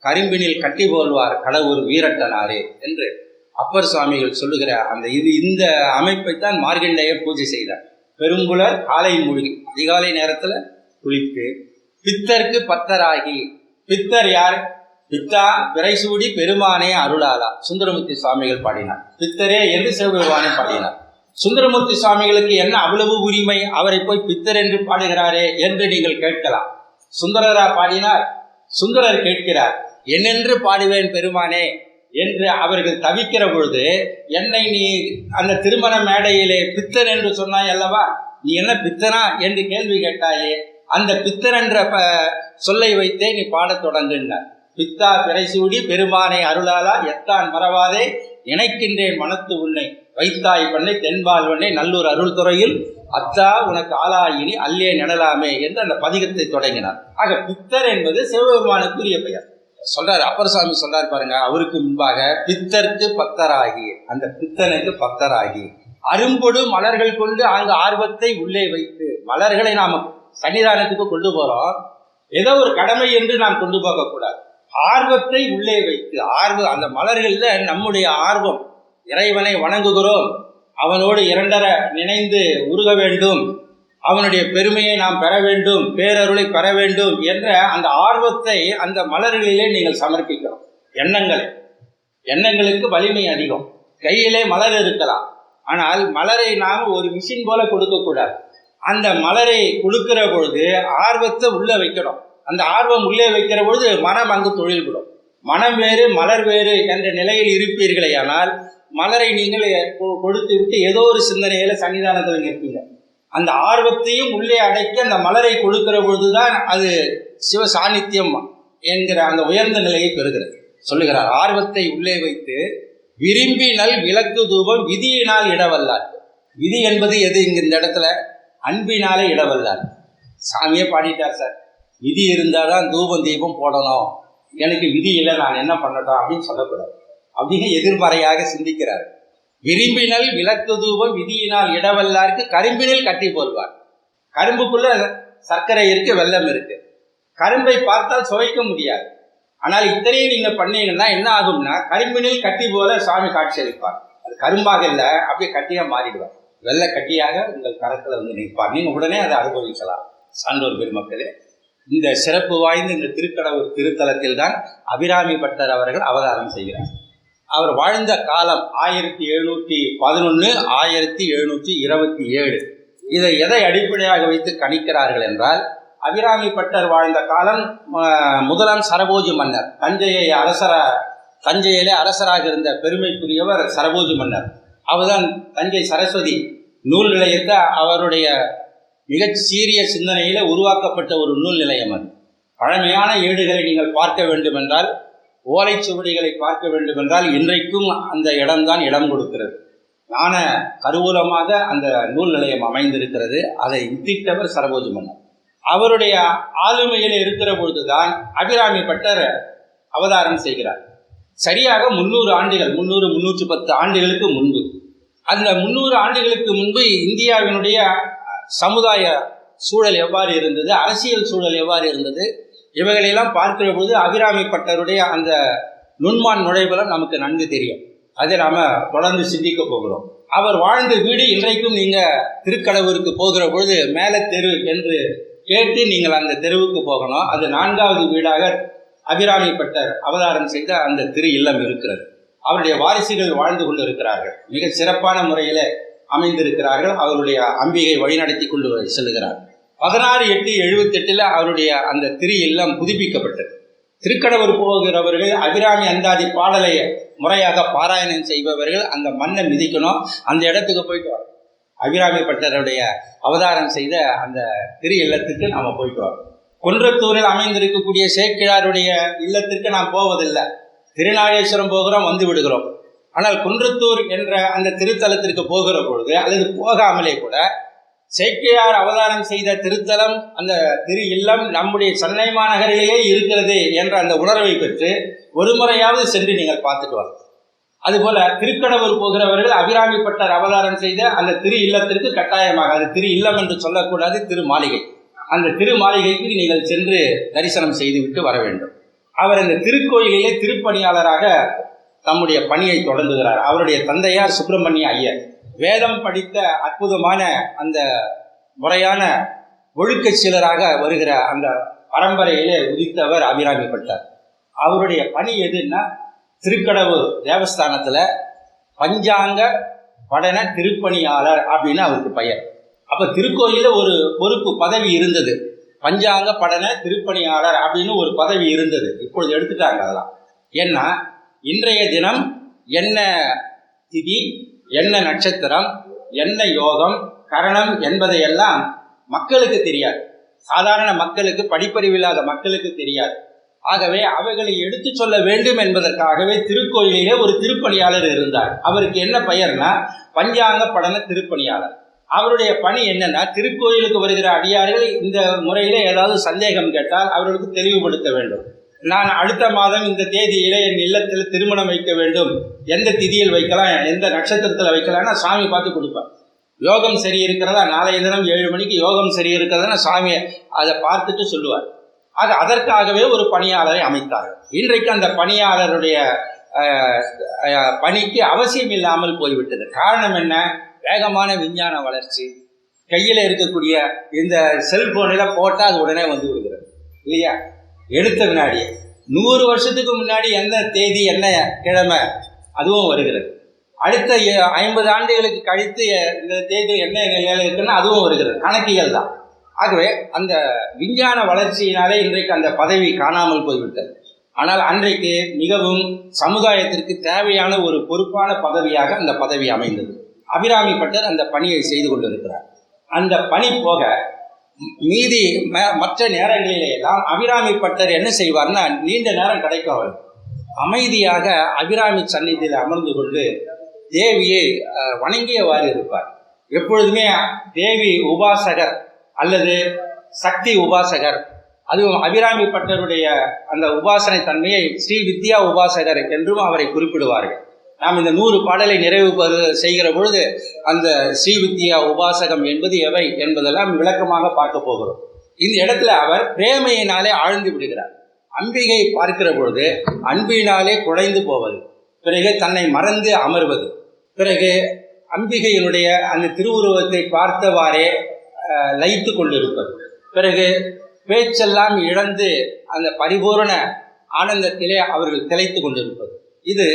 Speaker 1: கரும்பினில் கட்டி போல்வார் கடவுர் வீரட்டனாரே என்று அப்பர் சுவாமிகள் சொல்லுகிற அந்த இந்த அமைப்பைத்தான் மார்க்கண்டேயர் பூஜை செய்தார். பெரும்புலர் காலை மூழ்கி அதிகாலை நேரத்தில் குளித்து பித்தருக்கு பத்தராகி, பித்தர் யார்? பித்தா பிறைசூடி பெருமானே அருளாளா சுந்தரமூர்த்தி சுவாமிகள் பாடினார். பித்தரே என்று சிவபெருமானை பாடினார். சுந்தரமூர்த்தி சுவாமிகளுக்கு என்ன அவ்வளவு உரிமை, அவரை போய் பித்தர் என்று பாடுகிறாரே என்று நீங்கள் கேட்கலாம். சுந்தரரா பாடினார்? சுந்தரர் கேட்கிறார், என்னென்று பாடுவேன் பெருமானே என்று அவர்கள் தவிக்கிற பொழுது, என்னை நீ அந்த திருமண மேடையிலே பித்தர் என்று சொன்னாய் அல்லவா, நீ என்ன பித்தனா என்று கேள்வி கேட்டாயே, அந்த பித்தர் என்ற சொல்லை வைத்தே நீ பாடத் தொடங்குன்னார். பித்தா பிறைசூடி பெருமானை அருளாளா எத்தான் மறவாதே இணைக்கின்றேன் மனத்து உன்னை வைத்தாய் பண்ணை தென்பால்வனை நல்லூர் அருள் துறையில் அத்தா உனக்கு ஆளாயினி அல்லே நடலாமே என்று அந்த பதிகத்தை தொடங்கினார். ஆக பித்தர் என்பது சிவபெருமானுக்குரிய பெயர். சொல்றாரு அப்பர் சுவாமி சொல்றாரு பாருங்க, அவருக்கு முன்பாக பித்தருக்கு பத்தராகி, அந்த பித்தனுக்கு பத்தராகி அரும்பொடு மலர்கள் கொண்டு அங்கு ஆர்வத்தை உள்ளே வைத்து, மலர்களை நாம் சன்னிதானத்துக்கு கொண்டு போறோம், ஏதோ ஒரு கடமை என்று நாம் கொண்டு போகக்கூடாது. ஆர்வத்தை உள்ளே வைத்து, ஆர்வம் அந்த மலர்கள்ல நம்முடைய ஆர்வம், இறைவனை வணங்குகிறோம், அவனோடு இரண்டர நினைந்து உருக வேண்டும், அவனுடைய பெருமையை நாம் பெற வேண்டும், பேரருளை பெற வேண்டும் என்ற அந்த ஆர்வத்தை அந்த மலர்களிலே நீங்கள் சமர்ப்பிக்கிறோம். எண்ணங்களுக்கு வலிமை அதிகம். கையிலே மலர் இருக்கலாம், ஆனால் மலரை நாம் ஒரு மிஷின் போல கொடுக்கக்கூடாது. அந்த மலரை கொடுக்கிற பொழுது ஆர்வத்தை உள்ளே வைக்கிறோம். அந்த ஆர்வம் உள்ளே வைக்கிற பொழுது மனம் அங்கு தொழில்படும். மனம் வேறு மலர் வேறு என்ற நிலையில் இருப்பீர்களே, ஆனால் மலரை நீங்கள் கொடுத்து விட்டு ஏதோ ஒரு சிந்தனையில சன்னிதானத்தில் நிற்பீங்க. அந்த ஆர்வத்தையும் உள்ளே அடைக்க அந்த மலரை கொடுக்கிற பொழுதுதான் அது சிவ சாநித்தியம் என்கிற அந்த உயர்ந்த நிலையை பெறுகிறது. சொல்லுகிறார், ஆர்வத்தை உள்ளே வைத்து விரும்பினல் விளக்கு தூபம் விதியினால் இடவல்லார். விதி என்பது எது? இங்க இந்த இடத்துல அன்பினாலே இடவல்லார். சாமியே பாடிட்டார் சார், விதி இருந்தால் தான் தூபம் தீபம் போடணும், எனக்கு விதி இல்லை நான் என்ன பண்ணட்டும் அப்படின்னு சொல்லக்கூடாது. அப்படின்னு எதிர்மறையாக சிந்திக்கிறார். விரும்பினல் விளக்கு தூபம் விதியினால் இடவல்லாருக்கு கரும்பினில் கட்டி போல்வார். கரும்புக்குள்ள சர்க்கரை இருக்கு, வெல்லம் இருக்கு. கரும்பை பார்த்தால் சுவைக்க முடியாது. ஆனால் இத்தனையும் நீங்க பண்ணீங்கன்னா என்ன ஆகும்னா, கரும்பினில் கட்டி போல சுவாமி காட்சி அளிப்பார். அது கரும்பாக இல்லை, அப்படியே கட்டியா மாறிடுவார். வெள்ளை கட்டியாக உங்கள் கரத்தில் வந்து நிற்பார். நீங்க உடனே அதை அனுபவிக்கலாம். சான்றோர் பெருமக்களே, இந்த சிறப்பு வாய்ந்த இந்த திருக்கடவுர் திருத்தலத்தில் தான் அபிராமி பட்டர் அவர்கள் அவதாரம் செய்கிறார். அவர் வாழ்ந்த காலம் 1711 1727. இதை எதை அடிப்படையாக வைத்து கணிக்கிறார்கள் என்றால், அபிராமி பட்டர் வாழ்ந்த காலம் முதலாம் சரபோஜி மன்னர், தஞ்சையிலே அரசராக இருந்த பெருமைக்குரியவர் சரபோஜி மன்னர். அவர்தான் தஞ்சை சரஸ்வதி நூல் நிலையத்தை அவருடைய மிகச் சீரிய சிந்தனையில் உருவாக்கப்பட்ட ஒரு நூல் நிலையம் அது. பழமையான ஏடுகளை நீங்கள் பார்க்க வேண்டுமென்றால், ஓலைச்சுவடிகளை பார்க்க வேண்டுமென்றால் இன்றைக்கும் அந்த இடம்தான் இடம் கொடுக்கிறது. ஞான கருவூலமாக அந்த நூல் நிலையம் அமைந்திருக்கிறது. அதை இத்திட்டவர் சரபோஜி மன்னர். அவருடைய ஆளுமையில் இருக்கிற பொழுதுதான் அபிராமி பட்டர் அவதாரம் செய்கிறார். சரியாக 300 ஆண்டுகள், 310 ஆண்டுகளுக்கு முன்பு. அந்த 300 ஆண்டுகளுக்கு முன்பு இந்தியாவினுடைய சமுதாய சூழல் எவ்வாறு இருந்தது, அரசியல் சூழல் எவ்வாறு இருந்தது, இவைகளெல்லாம் பார்க்கிற பொழுது அபிராமி பட்டருடைய அந்த நுண்மான் நுழைவுலம் நமக்கு நன்கு தெரியும். அதை நாம் தொடர்ந்து சிந்திக்க போகிறோம். அவர் வாழ்ந்த வீடு இன்றைக்கும் நீங்கள் திருக்கடவுருக்கு போகிற பொழுது மேலே தெரு என்று கேட்டு நீங்கள் அந்த தெருவுக்கு போகணும். அது 4வது வீடாக அபிராமி பட்டர் அவதாரம் செய்த அந்த திரு இல்லம் இருக்கிறது. அவருடைய வாரிசுகள் வாழ்ந்து கொண்டு இருக்கிறார்கள். மிக சிறப்பான முறையில் அமைந்திருக்கிறார்கள். அவருடைய அம்பிகை வழிநடத்தி கொண்டு செல்லுகிறார். 16/8/78 அவருடைய அந்த திரு இல்லம் புதுப்பிக்கப்பட்டது. திருக்கடவுர் போகிறவர்கள் அபிராமி அந்தாதி பாடலை முறையாக பாராயணம் செய்பவர்கள் அந்த மண்ணை மிதிக்கணும். அந்த இடத்துக்கு போயிட்டு வரோம். அபிராமி பட்டருடைய அவதாரம் செய்த அந்த திரு இல்லத்துக்கு நாம் போயிட்டு வரோம். குன்றத்தூரில் அமைந்திருக்கக்கூடிய சேக்கிழாருடைய இல்லத்திற்கு நாம் போவதில்லை. திருநாகேஸ்வரம் போகிறோம், வந்து விடுகிறோம். ஆனால் குன்றத்தூர் என்ற அந்த திருத்தலத்திற்கு போகிற பொழுது அல்லது போகாமலே கூட சேக்கிழார் அவதாரம் செய்த திருத்தலம், அந்த திரு இல்லம் நம்முடைய சென்னை மாநகரிலேயே இருக்கிறது என்ற அந்த உணர்வை பெற்று ஒரு முறையாவது சென்று நீங்கள் பார்த்துட்டு வாங்க. அதுபோல திருக்கடவுர் போகிறவர்கள் அபிராமி பட்டர் அவதாரம் செய்த அந்த திரு இல்லத்திற்கு கட்டாயமாக, அது திரு இல்லம் என்று சொல்லக்கூடாது, திரு மாளிகை, அந்த திரு மாளிகைக்கு நீங்கள் சென்று தரிசனம் செய்துவிட்டு வர வேண்டும். அவர் அந்த திருக்கோயிலிலே திருப்பணியாளராக தம்முடைய பணியை தொடங்குகிறார். அவருடைய தந்தையார் சுப்பிரமணிய ஐயர். வேதம் படித்த அற்புதமான அந்த முறையான ஒழுக்க சீலராக வருகிற அந்த பரம்பரையிலே உதித்தவர் அபிராமி பட்டர். அவருடைய பணி எதுன்னா, திருக்கடவுர் தேவஸ்தானத்தில் பஞ்சாங்க படன திருப்பணியாளர் அப்படின்னு அவருக்கு பெயர். அப்போ திருக்கோயிலில் ஒரு பொறுப்பு பதவி இருந்தது, பஞ்சாங்க படன திருப்பணியாளர் அப்படின்னு ஒரு பதவி இருந்தது. இப்பொழுது எடுத்துட்டாங்க அதெல்லாம். ஏன்னா இன்றைய தினம் என்ன திதி, என்ன நட்சத்திரம், என்ன யோகம், கரணம் என்பதையெல்லாம் மக்களுக்கு தெரியாது. சாதாரண மக்களுக்கு, படிப்பறிவில்லாத மக்களுக்கு தெரியாது. ஆகவே அவைகளை எடுத்து சொல்ல வேண்டும் என்பதற்காகவே திருக்கோயிலிலே ஒரு திருப்பணியாளர் இருந்தார். அவருக்கு என்ன பெயர்னா பஞ்சாங்க படன திருப்பணியாளர். அவருடைய பணி என்னன்னா, திருக்கோயிலுக்கு வருகிற அடியார்கள் இந்த முறையிலே ஏதாவது சந்தேகம் கேட்டால் அவர்களுக்கு தெளிவுபடுத்த வேண்டும். நான் அடுத்த மாதம் இந்த தேதியிலே என் இல்லத்தில் திருமணம் வைக்க வேண்டும், எந்த திதியில் வைக்கலாம், எந்த நட்சத்திரத்தில் வைக்கலாம்னா சாமி பார்த்து கொடுப்பேன். யோகம் சரி இருக்கிறதா, நாளைய தினம் 7 மணிக்கு யோகம் சரி இருக்கிறதுனா சாமி அதை பார்த்துட்டு சொல்லுவார். ஆக அதற்காகவே ஒரு பணியாளரை அமைத்தார்கள். இன்றைக்கு அந்த பணியாளருடைய பணிக்கு அவசியம் இல்லாமல் போய்விட்டது. காரணம் என்ன? வேகமான விஞ்ஞான வளர்ச்சி. கையில் இருக்கக்கூடிய இந்த செல்போனில் போட்டால் அது உடனே வந்து விடுகிறது இல்லையா? எடுத்த வினாடி 100 வருஷத்துக்கு முன்னாடி என்ன தேதி, என்ன கிழமை, அதுவும் வருகிறது. அடுத்த 50 ஆண்டுகளுக்கு கழித்து இந்த தேதி என்ன நிலையில் இருக்குன்னா அதுவும் வருகிறது. கணக்கியல் தான். ஆகவே அந்த விஞ்ஞான வளர்ச்சியினாலே இன்றைக்கு அந்த பதவி காணாமல் போய்விட்டது. ஆனால் அன்றைக்கு மிகவும் சமுதாயத்திற்கு தேவையான ஒரு பொறுப்பான பதவியாக அந்த பதவி அமைந்தது. அபிராமி பட்டர் அந்த பணியை செய்து கொண்டிருக்கிறார். அந்த பணி போக மீதி மற்ற நேரங்களிலே எல்லாம் அபிராமி பட்டர் என்ன செய்வார்னா, நீண்ட நேரம் கிடைக்கும் அவர் அமைதியாக அபிராமி சந்நிதியில் அமர்ந்து கொண்டு தேவியை வணங்கியவாறு இருப்பார். எப்பொழுதுமே தேவி உபாசகர் அல்லது சக்தி உபாசகர், அதுவும் அபிராமி பட்டருடைய அந்த உபாசனை தன்மையை ஸ்ரீ வித்யா உபாசகர் என்றும் அவரை குறிப்பிடுவார்கள். நாம் இந்த 100 பாடலை நிறைவு செய்கிற பொழுது அந்த ஸ்ரீ வித்யா உபாசகம் என்பது எவை என்பதெல்லாம் விளக்கமாக பார்க்க போகிறோம். இந்த இடத்துல அவர் பிரேமையினாலே ஆழ்ந்து விடுகிறார். அம்பிகை பார்க்கிற பொழுது அன்பினாலே குழைந்து போவது, பிறகு தன்னை மறந்து அமர்வது, பிறகு அம்பிகையினுடைய அந்த திருவுருவத்தை பார்த்தவாறே லயித்து கொண்டிருப்பது, பிறகு பேச்செல்லாம் இழந்து அந்த பரிபூரண ஆனந்தத்திலே அவர்கள் திளைத்து கொண்டிருப்பது, இது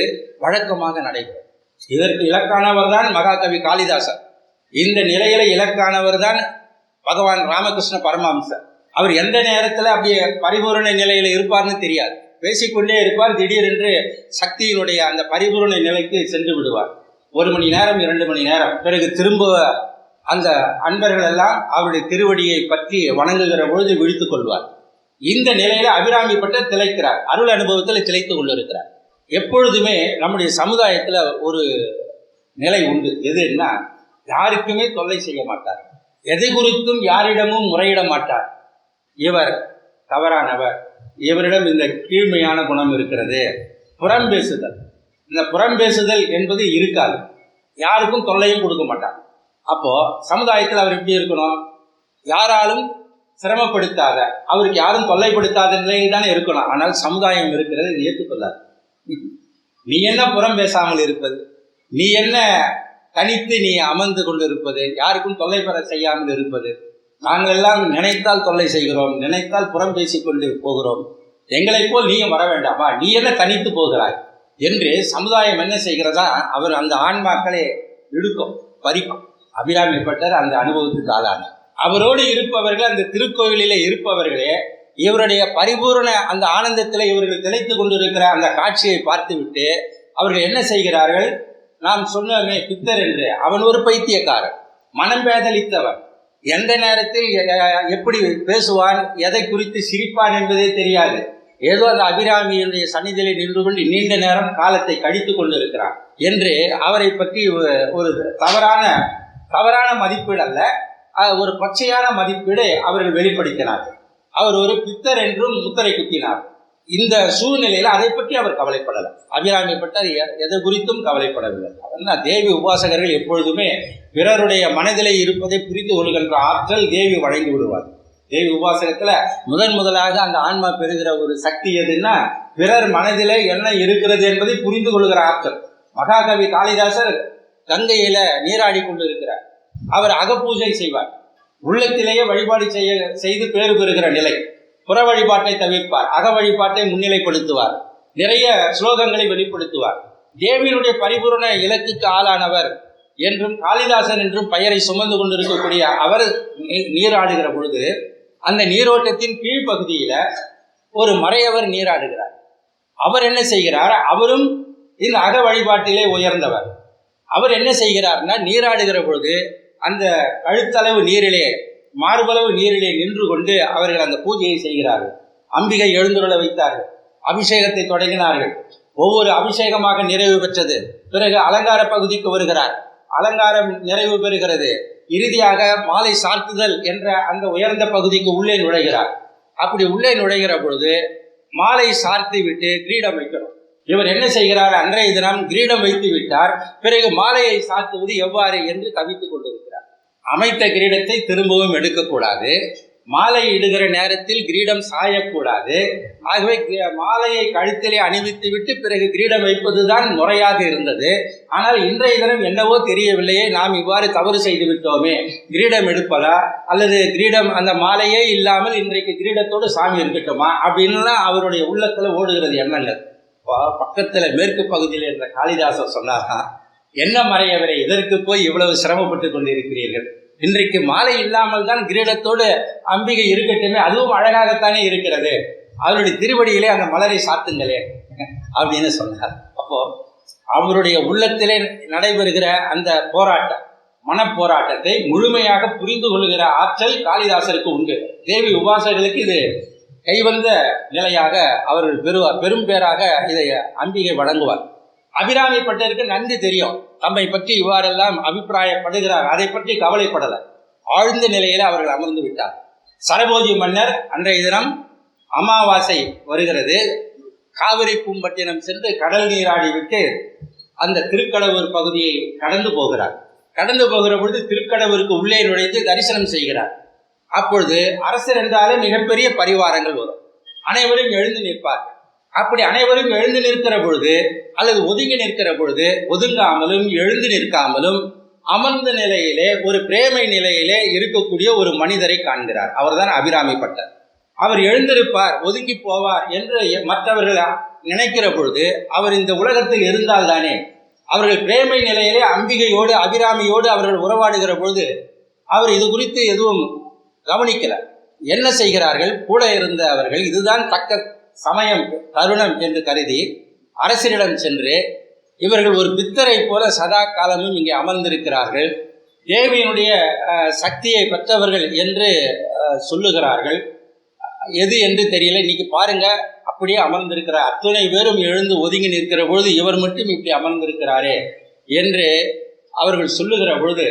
Speaker 1: வழக்கமாக நடைபெறும். இதற்கு இலக்கானவர் தான் மகாகவி காளிதாசர். இந்த நிலையில இலக்கானவர் தான் பகவான் ராமகிருஷ்ண பரமஹம்சர். அவர் எந்த நேரத்தில் அப்படியே பரிபூரண நிலையில் இருப்பார்னு தெரியாது. பேசிக்கொண்டே இருப்பார். திடீரென்று சக்தியினுடைய அந்த பரிபூரண நிலைக்கு சென்று விடுவார். 1 மணி நேரம், 2 மணி நேரம், பிறகு திரும்ப அந்த அன்பர்கள் எல்லாம் அவருடைய திருவடியை பற்றி வணங்குகிற பொழுது விழித்துக் கொள்வார். இந்த நிலையில அபிராமி பட்டர் திளைக்கிறார், அருள் அனுபவத்தில் திளைத்து கொண்டிருக்கிறார். எப்பொழுதுமே நம்முடைய சமுதாயத்தில் ஒரு நிலை உண்டு, எதுன்னா யாருக்குமே தொல்லை செய்ய மாட்டார், எதை குறித்தும் யாரிடமும் முறையிட மாட்டார். இவர் தவறானவர், இவரிடம் இந்த கீழ்மையான குணம் இருக்கிறது, புறம் பேசுதல். இந்த புறம் பேசுதல் என்பது இருக்காது, யாருக்கும் தொல்லையும் கொடுக்க மாட்டார். அப்போ சமுதாயத்தில் அவர் எப்படி இருக்கணும்? யாராலும் சிரமப்படுத்தாத, அவருக்கு யாரும் தொல்லைப்படுத்தாத நிலையில் தானே இருக்கணும். ஆனால் சமுதாயம் இருக்கிறது, இது ஏற்றுக்கொள்ளாது. நீ என்ன புறம் பேசாமல் இருப்பது, நீ என்ன தனித்து நீ அமர்ந்து கொண்டு இருப்பது, யாருக்கும் தொல்லை பெற செய்யாமல் இருப்பது, நாங்கள் எல்லாம் நினைத்தால் தொல்லை செய்கிறோம், நினைத்தால் புறம் பேசிக்கொண்டு போகிறோம், எங்களை போல் நீயும் வர வேண்டாமா, நீ என்ன தனித்து போகிறாய் என்று சமுதாயம் என்ன செய்கிறதா, அவர் அந்த ஆன்மாக்களை இழுக்கும், பறிக்கும். அபிராமி பட்டர் அந்த அனுபவத்துக்கு ஆளானார். அவரோடு இருப்பவர்கள், அந்த திருக்கோவிலிலே இருப்பவர்களே இவருடைய பரிபூர்ண அந்த ஆனந்தத்தில் இவர்கள் திளைத்து கொண்டிருக்கிற அந்த காட்சியை பார்த்துவிட்டு அவர்கள் என்ன செய்கிறார்கள்? நாம் சொன்னோமே பித்தர் என்று, அவன் ஒரு பைத்தியக்காரன், மனம் பேதலித்தவன், எந்த நேரத்தில் எப்படி பேசுவான், எதை குறித்து சிரிப்பான் என்பதே தெரியாது. ஏதோ அந்த அபிராமியினுடைய சன்னிதியிலே நின்று கொண்டு நீண்ட நேரம் காலத்தை கழித்து கொண்டிருக்கிறான் என்று அவரை பற்றி ஒரு தவறான மதிப்பீடு அல்ல, ஒரு பச்சையான மதிப்பீடு அவர்கள் வெளிப்படுத்தினார்கள். அவர் ஒரு பித்தர் என்றும் முத்திரை குத்தினார். இந்த சூழ்நிலையில் அதை பற்றி அவர் கவலைப்படலை. அபிராமி பட்டர் எதை குறித்தும் கவலைப்படவில்லை. அதனால் தேவி உபாசகர்கள் எப்பொழுதுமே பிறருடைய மனதிலே இருப்பதை புரிந்து கொள்கின்ற ஆற்றல் தேவி வழங்கி விடுவார். தேவி உபாசகத்தில் முதலாக அந்த ஆன்மா பெறுகிற ஒரு சக்தி எதுன்னா, பிறர் மனதிலே என்ன இருக்கிறது என்பதை புரிந்து கொள்கிற ஆற்றல். மகாகவி காளிதாசர் கங்கையில நீராடி கொண்டு இருக்கிறார். அவர் அகப்பூஜை செய்வார், உள்ளத்திலேயே வழிபாடு செய்து பேறு பெறுகிற நிலை. புற வழிபாட்டை தவிர்ப்பார், அக வழிபாட்டை முன்னிலைப்படுத்துவார், நிறைய ஸ்லோகங்களை வெளிப்படுத்துவார். தேவியினுடைய பரிபூர்ண இலக்குக்கு ஆளானவர் என்றும் காளிதாசன் என்றும் பெயரை சுமந்து கொண்டிருக்கக்கூடிய அவர் நீராடுகிற பொழுது அந்த நீரோட்டத்தின் கீழ்ப்பகுதியில ஒரு மறையவர் நீராடுகிறார். அவர் என்ன செய்கிறார்? அவரும் இந்த அக வழிபாட்டிலே உயர்ந்தவர். அவர் என்ன செய்கிறார்னா, நீராடுகிற பொழுது அந்த கழுத்தளவு நீரிலே, மார்பளவு நீரிலே நின்று கொண்டு அவர்கள் அந்த பூஜையை செய்கிறார்கள். அம்பிகை எழுந்துருள வைத்தார்கள், அபிஷேகத்தை தொடங்கினார்கள். ஒவ்வொரு அபிஷேகமாக நிறைவு பெற்றது. பிறகு அலங்கார பகுதிக்கு வருகிறார், அலங்காரம் நிறைவு பெறுகிறது. இறுதியாக மாலை சார்த்துதல் என்ற அந்த உயர்ந்த பகுதிக்கு உள்ளே நுழைகிறார். அப்படி உள்ளே நுழைகிற பொழுது மாலை சார்த்தி விட்டு கிரீடம் வைக்கணும். இவர் என்ன செய்கிறார்? அன்றைய தினம் கிரீடம் வைத்து விட்டார், பிறகு மாலையை சாத்துவது எவ்வாறு என்று தவித்துக் கொண்டிருக்கிறார். அமைத்த கிரீடத்தை திரும்பவும் எடுக்கக்கூடாது, மாலை இடுகிற நேரத்தில் கிரீடம் சாயக்கூடாது. ஆகவே மாலையை கழுத்திலே அணிவித்து விட்டு பிறகு கிரீடம் வைப்பதுதான் முறையாக இருந்தது. ஆனால் இன்றைய தினம் என்னவோ தெரியவில்லையே, நாம் இவ்வாறு தவறு செய்து விட்டோமே, கிரீடம் எடுப்பதா அல்லது கிரீடம் அந்த மாலையே இல்லாமல் இன்றைக்கு கிரீடத்தோடு சாமி இருக்கட்டுமா அப்படின்லாம் அவருடைய உள்ளத்துல ஓடுகிறது எண்ணங்கள். பக்கத்துல மேற்கு பகுதியில் இருந்த காளிதாசர் சொன்னாரா, என்ன மறையவரை, இதற்கு போய் இவ்வளவு சிரமப்பட்டு கொண்டிருக்கிறீர்கள், இன்றைக்கு மாலை இல்லாமல் தான் கிரீடத்தோடு அம்பிகை இருக்கட்டுமே, அதுவும் அழகாகத்தானே இருக்கிறது, அவருடைய திருவடியிலே அந்த மலரை சாத்துங்களே அப்படின்னு சொன்னார். அப்போ அவருடைய உள்ளத்திலே நடைபெறுகிற அந்த போராட்டம், மனப்போராட்டத்தை முழுமையாக புரிந்து கொள்கிற ஆற்றல் காளிதாசருக்கு உண்டு. தேவி உபாசகர்களுக்கு இது கைவந்த நிலையாக அவர்கள் பெறுவார், பெரும் பேராக இதை அம்பிகை வழங்குவார். அபிராமி பட்டருக்கு நன்கு தெரியும், தம்மை பற்றி இவ்வாறெல்லாம் அபிப்பிராயப்படுகிறார், அதை பற்றி கவலைப்படலை. ஆழ்ந்த நிலையில அவர்கள் அமர்ந்து விட்டார். சரபோஜி மன்னர் அன்றைய தினம் அமாவாசை வருகிறது, காவிரி பூம்பட்டினம் சென்று கடல் நீராடி விட்டு அந்த திருக்கடவுர் பகுதியை கடந்து போகிறார். கடந்து போகிற பொழுது திருக்கடவுருக்கு உள்ளே நுழைந்து தரிசனம் செய்கிறார். அப்பொழுது அரசர் என்றாலே மிகப்பெரிய பரிவாரங்கள் வரும், அனைவரும் எழுந்து நிற்பார்கள். அப்படி அனைவரும் எழுந்து நிற்கிற பொழுது அல்லது ஒதுங்கி நிற்கிற பொழுது ஒதுங்காமலும் எழுந்து நிற்காமலும் அமர்ந்த நிலையிலே ஒரு பிரேமை நிலையிலே இருக்கக்கூடிய ஒரு மனிதரை காண்கிறார். அவர்தான் அபிராமி பட்டர். அவர் எழுந்திருப்பார், ஒதுங்கி போவார் என்று மற்றவர்கள் நினைக்கிற பொழுது அவர் இந்த உலகத்தில் இருந்தால்தானே. அவர்கள் பிரேமை நிலையிலே அம்பிகையோடு அபிராமியோடு அவர்கள் உறவாடுகிற பொழுது அவர் இது குறித்து எதுவும் கவனிக்கல. என்ன செய்கிறார்கள்? கூட இருந்த அவர்கள் இதுதான் தக்க சமயம் தருணம் என்று கருதி அரசரிடம் சென்று, இவர்கள் ஒரு பித்தரை போல சதா காலமும் இங்கே அமர்ந்திருக்கிறார்கள், தேவியினுடைய சக்தியை பெற்றவர்கள் என்று சொல்லுகிறார்கள். எது என்று தெரியல. இன்னைக்கு பாருங்க, அப்படியே அமர்ந்திருக்கிறார். அத்துணை பேரும் எழுந்து ஒதுங்கி நிற்கிற பொழுது இவர் மட்டும் இப்படி அமர்ந்திருக்கிறாரே என்று அவர்கள் சொல்லுகிற பொழுது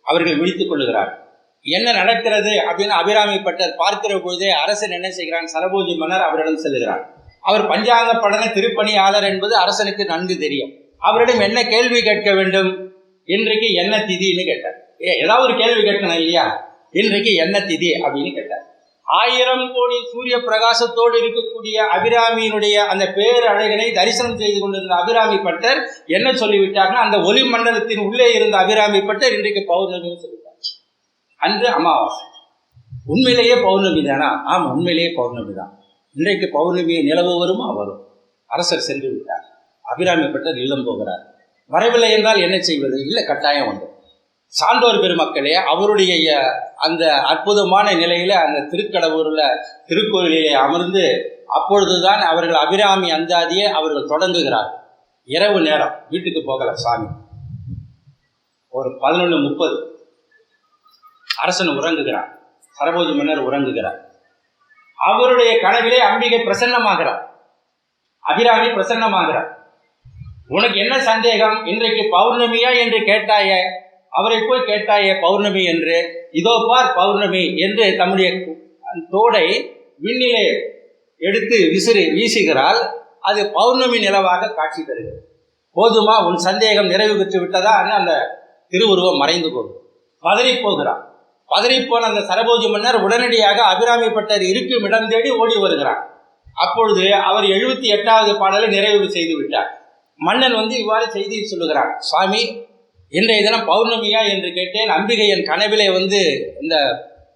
Speaker 1: அவர்கள் விழித்துக் கொள்ளுகிறார். என்ன நடக்கிறது அப்படின்னு அபிராமி பட்டர் பார்க்கிற பொழுதே அரசன் என்ன செய்கிறான்? சரபோஜி மன்னர் அவரிடம் செல்கிறார். அவர் பஞ்சாங்க படன திருப்பணியாளர் என்பது அரசனுக்கு நன்கு தெரியும். அவரிடம் என்ன கேள்வி கேட்க வேண்டும்? இன்றைக்கு என்ன திதின்னு கேட்டார். ஏதாவது ஒரு கேள்வி கேட்கணும் இல்லையா? இன்றைக்கு என்ன திதி அப்படின்னு கேட்டார். 1000 கோடி சூரிய பிரகாசத்தோடு இருக்கக்கூடிய அபிராமியினுடைய அந்த பேரழகனை தரிசனம் செய்து கொண்டிருந்த அபிராமி பட்டர் என்ன சொல்லிவிட்டார்னா, அந்த ஒளி மண்டலத்தின் உள்ளே இருந்த அபிராமி பட்டர் இன்றைக்கு பௌர்ணமின்னு சொல்லிட்டார். அன்று அமாவாசை. உண்மையிலேயே பௌர்ணமி தானா? ஆமாம், உண்மையிலேயே பௌர்ணமி தான். இன்றைக்கு பௌர்ணமி நிலவு வருமா? வரும். அரசர் சென்று விட்டார். அபிராமி பட்டர் இல்லம் போகிறார். வரவில்லை என்றால் என்ன செய்வது? இல்லை, கட்டாயம் உண்டு. சான்றோர் பெருமக்களே, அவருடைய அந்த அற்புதமான நிலையில அந்த திருக்கடவுரில் திருக்கோயிலே அமர்ந்து அப்பொழுதுதான் அவர்கள் அபிராமி அந்தாதியை அவர்கள் தொடங்குகிறார். இரவு நேரம், வீட்டுக்கு போகல சாமி. ஒரு 11:30 அரசன் உறங்குகிறார். சரபோஜி மன்னர் உறங்குகிறார். அவருடைய கனவிலே அம்பிகை பிரசன்னமாகிறார். அபிராமி பிரசன்னமாகிறார். உனக்கு என்ன சந்தேகம்? இன்றைக்கு பௌர்ணமியா என்று கேட்டாயே, அவரை போய் கேட்டாயே பௌர்ணமி என்று. இதோ பார் பௌர்ணமி என்று தம்முடைய தோடை விண்ணிலே எடுத்து வீசுகிறாள். அது பௌர்ணமி நிலவாக காட்சி தருகிறது. போதுமா? உன் சந்தேகம் நிறைவு பெற்று விட்டதா? அந்த திருவுருவம் மறைந்து போகும். பதறி போகிறார். பதறிப்போன அந்த சரபோஜி மன்னர் உடனடியாக அபிராமி பட்டர் இருக்கும் இடம் தேடி ஓடி வருகிறார். அப்பொழுது அவர் 78வது பாடலை நிறைவு செய்து விட்டார். மன்னன் இவ்வாறு செய்தி சொல்லுகிறார். சுவாமி, இன்றைய தினம் பௌர்ணமியா என்று கேட்டேன். அம்பிகை என் கனவிலே இந்த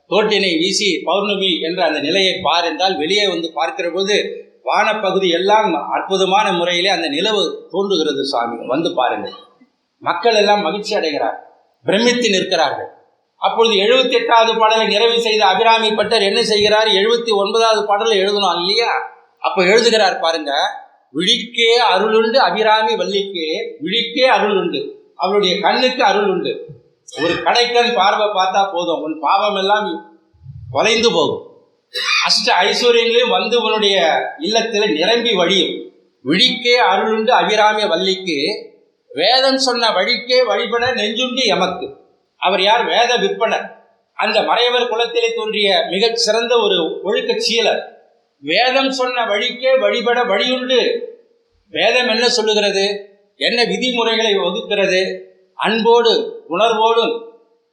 Speaker 1: தோட்டினை வீசி பௌர்ணமி என்ற அந்த நிலையை பார் என்றால், வெளியே பார்க்கிற போது வானப்பகுதி எல்லாம் அற்புதமான முறையிலே அந்த நிலவு தோன்றுகிறது. சுவாமி, வந்து பாருங்கள். மக்கள் எல்லாம் மகிழ்ச்சி அடைகிறார், பிரமித்து நிற்கிறார்கள். அப்பொழுது 78வது பாடலை நிறைவு செய்த அபிராமி பட்டர் என்ன செய்கிறார்? 79வது பாடலை எழுதணும் இல்லையா? அப்போ எழுதுகிறார் பாருங்க. விழிக்கே அருளுண்டு அபிராமி வள்ளிக்கே, விழிக்கே அருள் உண்டு, அவளுடைய கண்ணுக்கு அருள் உண்டு. ஒரு கடைக்கண் பார்வை பார்த்தா போதும், உன் பாவம் எல்லாம் தொலைந்து போகும். அஷ்ட ஐஸ்வர்யங்களையும் உன்னுடைய இல்லத்தில் நிரம்பி வழியும். விழிக்கே அருளுண்டு அபிராமி வள்ளிக்கு, வேதம் சொன்ன வழிக்கே வழிபட நெஞ்சுண்டு எமக்கு. அவர் யார்? வேத விற்பனர். அந்த மறைவர் குலத்திலே தோன்றிய மிகச் சிறந்த ஒரு ஒழுக்க சீலர். வேதம் சொன்ன வழிக்கே வழிபட வழியுண்டு. வேதம் என்ன சொல்லுகிறது? என்ன விதிமுறைகளை வகுக்கிறது? அன்போடு உணர்வோடும்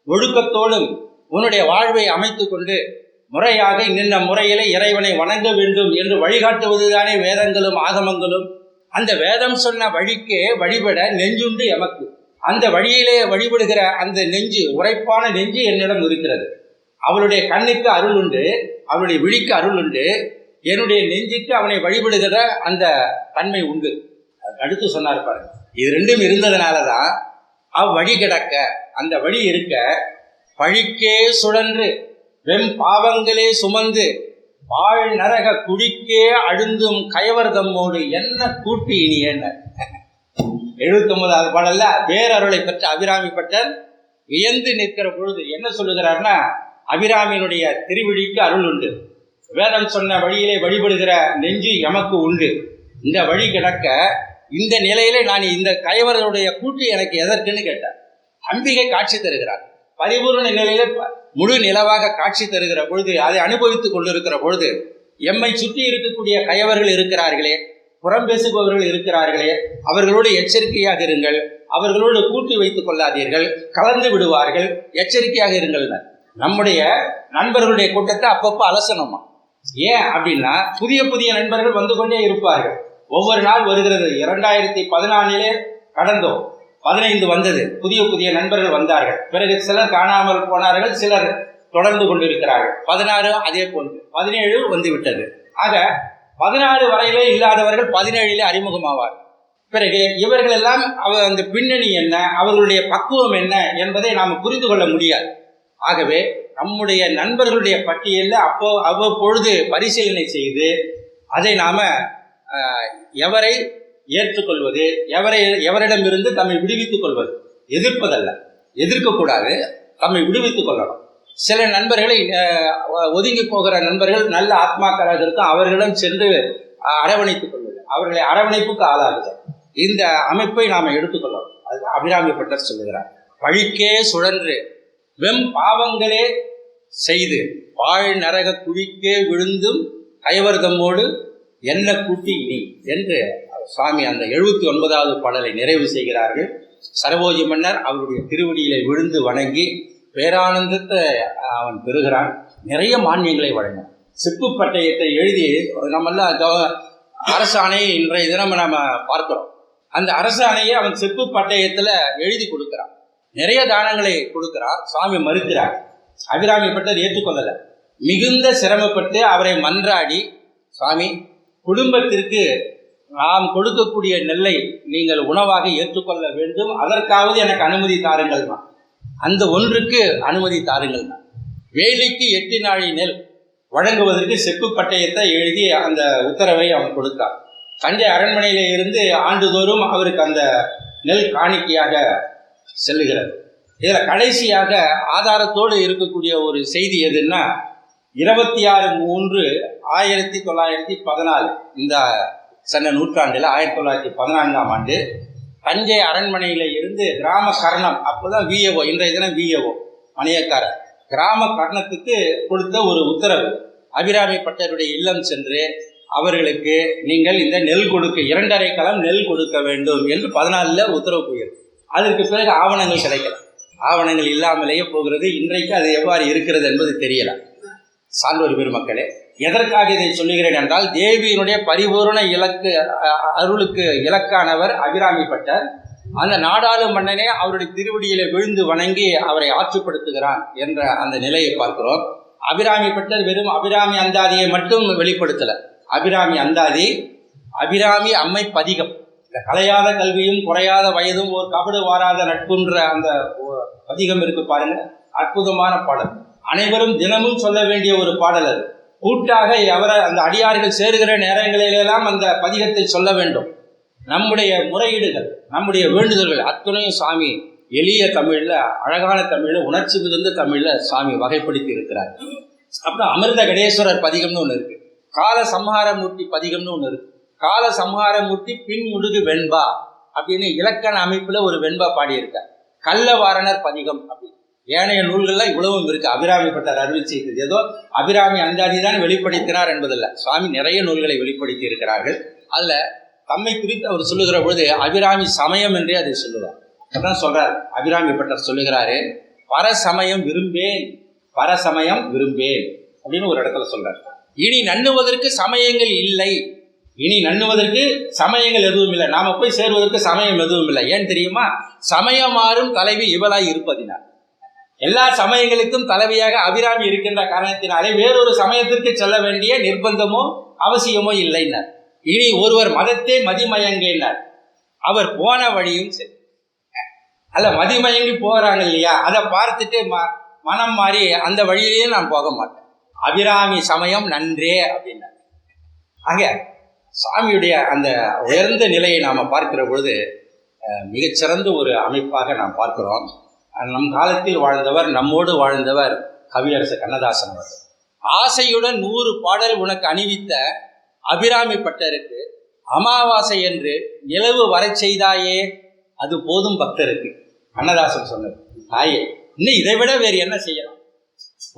Speaker 1: ஒழுக்கத்தோடும் உன்னுடைய வாழ்வை அமைத்து கொண்டு முறையாக இன்ன முறையிலே இறைவனை வணங்க வேண்டும் என்று வழிகாட்டுவதுதானே வேதங்களும் ஆகமங்களும். அந்த வேதம் சொன்ன வழிக்கே வழிபட நெஞ்சுண்டு எமக்கு. அந்த வழியிலே வழிபடுகிற அந்த நெஞ்சு, உரைப்பான நெஞ்சு என்னிடம் இருக்கிறது. அவளுடைய கண்ணுக்கு அருள் உண்டு, அவளுடைய விழிக்கு அருள் உண்டு, என்னுடைய நெஞ்சுக்கு அவனை வழிபடுகிற அந்த தன்மை உண்டு. அடுத்து சொன்னார் பாருங்க. இது ரெண்டும் இருந்ததுனால தான் அவ்வழி கிடக்க, அந்த வழி இருக்க, பழிக்கே சுழன்று வெம் பாவங்களே சுமந்து வாழ் நரக குடிக்கே அழுந்தும் கயவர்தம்மோடு என்ன கூட்டு இனி என்ன. 79வது பாடல்ல பேரருளை பெற்ற அபிராமி பட்டர் வியந்து நிற்கிற பொழுது என்ன சொல்லுகிறார்னா, அபிராமியினுடைய திருவிழிக்கு அருள் உண்டு, வேதம் சொன்ன வழியிலே வழிபடுகிற நெஞ்சு எமக்கு உண்டு. இந்த வழி கிடக்க இந்த நிலையிலே நான் இந்த கயவர்களுடைய கூட்டு எனக்கு எதற்குன்னு கேட்டார். அம்பிகை காட்சி தருகிறார். பரிபூர்ண நிலையிலே முழு நிலவாக காட்சி தருகிற பொழுது, அதை அனுபவித்துக் கொண்டிருக்கிற பொழுது, எம்மை சுற்றி இருக்கக்கூடிய கயவர்கள் இருக்கிறார்களே, புறம் பேசுபவர்கள் இருக்கிறார்களே, அவர்களோடு எச்சரிக்கையாக இருங்கள், அவர்களோடு கூட்டி வைத்துக் கொள்ளாதீர்கள், கலந்து விடுவார்கள், எச்சரிக்கையாக இருங்கள். நம்முடைய நண்பர்களுடைய கூட்டத்தை அப்பப்போ அலசணுமா? ஏன் அப்படின்னா, புதிய புதிய நண்பர்கள் வந்து கொண்டே இருப்பார்கள். ஒவ்வொரு நாள் வருகிறது. 2014 கடந்தோம், 15 வந்தது, புதிய புதிய நண்பர்கள் வந்தார்கள். பிறகு சிலர் காணாமல் போனார்கள், சிலர் தொடர்ந்து கொண்டிருக்கிறார்கள். 16 அதே போன்று, 17 வந்து விட்டது. ஆக 16 வரையிலே இல்லாதவர்கள் 17 அறிமுகமாவார். பிறகு இவர்கள் எல்லாம் அந்த பின்னணி என்ன, அவர்களுடைய பக்குவம் என்ன என்பதை நாம் புரிந்து கொள்ள முடியாது. ஆகவே நம்முடைய நண்பர்களுடைய பட்டியலில் அவ்வப்பொழுது பரிசீலனை செய்து அதை நாம எவரை ஏற்றுக்கொள்வது, எவரிடமிருந்து தம்மை விடுவித்துக் கொள்வது, எதிர்ப்பதல்ல. எதிர்க்கக்கூடாது, தம்மை விடுவித்துக் கொள்ளணும். சில நண்பர்களை ஒதுங்கி போகிற நண்பர்கள் நல்ல ஆத்மாக்களாக இருக்கும், அவர்களிடம் சென்று அரவணைத்துக் கொள்வது, அவர்களை அரவணைப்புக்கு ஆளாகுது. இந்த அமைப்பை நாம் எடுத்துக்கொள்ளணும். அது அபிராமி பட்டர் சொல்லுகிறார். பழிக்கே சுழன்று வெம் பாவங்களே செய்து வாழ் நரக குழிக்கே விழுந்தும் கைவர்தம்மோடு என்ன கூட்டி இனி என்று சுவாமி அந்த 79வது பாடலை நிறைவு செய்கிறார்கள். சரபோஜி மன்னர் அவருடைய திருவடியிலே விழுந்து வணங்கி பேரானந்தத்தை அவன் பெறுகிறான். நிறைய மானியங்களை வழங்கினான். சிப்பு பட்டயத்தை எழுதி நம்மெல்லாம் அரசாணை இன்றைய தினம் நம்ம பார்க்கிறோம். அந்த அரசாணையை அவன் செப்பு பட்டயத்தில் எழுதி கொடுக்கிறான். நிறைய தானங்களை கொடுக்கிறார். சுவாமி மறுக்கிறார். அபிராமி பட்டர் ஏற்றுக்கொள்ளலை. மிகுந்த சிரமப்பட்டு அவரை மன்றாடி, சுவாமி, குடும்பத்திற்கு நாம் கொடுக்கக்கூடிய நெல்லை நீங்கள் உணவாக ஏற்றுக்கொள்ள வேண்டும், அதற்காவது எனக்கு அனுமதி தாருங்கள் தான். அந்த ஒன்றுக்கு அனுமதி தாருங்கள் தான். வேலிக்கு 8 நாழி நெல் வழங்குவதற்கு செப்பு பட்டயத்தை எழுதி அந்த உத்தரவை அவன் கொடுத்தான். தஞ்சை அரண்மனையில இருந்து ஆண்டுதோறும் அவருக்கு அந்த நெல் காணிக்கையாக செல்லுகிறது. இதில் கடைசியாக ஆதாரத்தோடு இருக்கக்கூடிய ஒரு செய்தி எதுன்னா, 26/3/1914 இந்த சன்ன நூற்றாண்டில் 1914ஆம் ஆண்டு தஞ்சை அரண்மனையில் இருந்து கிராம கர்ணம், அப்போதான் விஏஓ, இன்றைய தினம் விஏஓ மணியக்காரர், கிராம கர்ணத்துக்கு கொடுத்த ஒரு உத்தரவு. அபிராமி பட்டருடைய இல்லம் சென்று அவர்களுக்கு நீங்கள் இந்த நெல் கொடுக்க 2.5 கலம் நெல் கொடுக்க வேண்டும் என்று 14 உத்தரவு போயிருக்கு. அதற்கு பிறகு ஆவணங்கள் கிடைக்கல. ஆவணங்கள் இல்லாமலேயே போகிறது. இன்றைக்கு அது எவ்வாறு இருக்கிறது என்பது தெரியல. சான்றோர் பெருமக்களே, எதற்காக இதை சொல்லுகிறேன் என்றால், தேவியினுடைய பரிபூர்ண அருளுக்கு இலக்கானவர் அபிராமி பட்டர். அந்த நாடாளு மன்னனே அவருடைய திருவடியில விழுந்து வணங்கி அவரை ஆற்றுப்படுத்துகிறான் என்ற அந்த நிலையை பார்க்கிறோம். அபிராமி பட்டர் வெறும் அபிராமி அந்தாதியை மட்டும் வெளிப்படுத்தல. அபிராமி அந்தாதி, அபிராமி அம்மை பதிகம், இந்த கலையாத கல்வியும் குறையாத வயதும் ஒரு கபடு வாராத நட்புன்ற அந்த பதிகம் இருக்கு பாருங்க, அற்புதமான பாடல். அனைவரும் தினமும் சொல்ல வேண்டிய ஒரு பாடல் அது. கூட்டாக அந்த அடியார்கள் சேருகிற நேரங்களிலெல்லாம் அந்த பதிகத்தை சொல்ல வேண்டும். நம்முடைய முறையீடுகள், நம்முடைய வேண்டுதல்கள் அத்துணையும் சாமி எளிய தமிழ்ல, அழகான தமிழ்ல, உணர்ச்சி மிகுந்த தமிழ்ல சாமி வகைப்படுத்தி இருக்கிறார். அப்புறம் அமிர்த கடேஸ்வரர் பதிகம்னு ஒன்று இருக்கு, கால சம்ஹாரமூர்த்தி பதிகம்னு ஒன்று இருக்கு. கால சம்ஹாரமூர்த்தி பின் முடுகு வெண்பா அப்படின்னு இலக்கண அமைப்புல ஒரு வெண்பா பாடியிருக்கார். கள்ளவாரணர் பதிகம் அப்படின்னு ஏனைய நூல்கள்லாம் இவ்வளவும் இருக்கு. அபிராமி பட்டர் அருள் செய்தது ஏதோ அபிராமி அந்தாதி தான் வெளிப்படுத்தினார் என்பதில்லை. சுவாமி நிறைய நூல்களை வெளிப்படுத்தி இருக்கிறார்கள். அதுல தம்மை குறித்து அவர் சொல்லுகிற பொழுது அபிராமி சமயம் என்றே அதை சொல்லுவார். அதான் சொல்றார் அபிராமி பட்டர் சொல்லுகிறாரு, பரசமயம் விரும்பேன், பரசமயம் விரும்பேன் அப்படின்னு ஒரு இடத்துல சொல்றார். இனி நண்ணுவதற்கு சமயங்கள் இல்லை, இனி நண்ணுவதற்கு சமயங்கள் எதுவும் இல்லை, நாம போய் சேருவதற்கு சமயம் எதுவும் இல்லை. ஏன் தெரியுமா? சமயம் மாறும் தலைவி இவளாய் இருப்பதினார். எல்லா சமயங்களுக்கும் தலைவியாக அபிராமி இருக்கின்ற காரணத்தினாலே வேறொரு சமயத்திற்கு செல்ல வேண்டிய நிர்பந்தமோ அவசியமோ இல்லைன்னார். இனி ஒருவர் மதத்தே மதிமயங்கினார், அவர் போன வழியும் சரி. அல்ல, மதிமயங்கி போகிறாங்க இல்லையா, அதை பார்த்துட்டு மனம் மாறி அந்த வழியிலேயே நான் போக மாட்டேன், அபிராமி சமயம் நன்றே அப்படின்னார். ஆக சாமியுடைய அந்த உயர்ந்த நிலையை நாம் பார்க்கிற பொழுது மிகச்சிறந்த ஒரு அமைப்பாக நாம் பார்க்கிறோம். நம் காலத்தில் வாழ்ந்தவர், நம்மோடு வாழ்ந்தவர் கவியரசு கண்ணதாசன் அவர்கள். ஆசையுடன் 100 பாடல் உனக்கு அணிவித்த அபிராமி பட்டருக்கு அமாவாசை என்று நிலவு வரை செய்தாயே, அது போதும் பக்தருக்கு. கண்ணதாசன் சொன்னது. தாயே, இன்னும் இதை விட வேறு என்ன செய்யலாம்?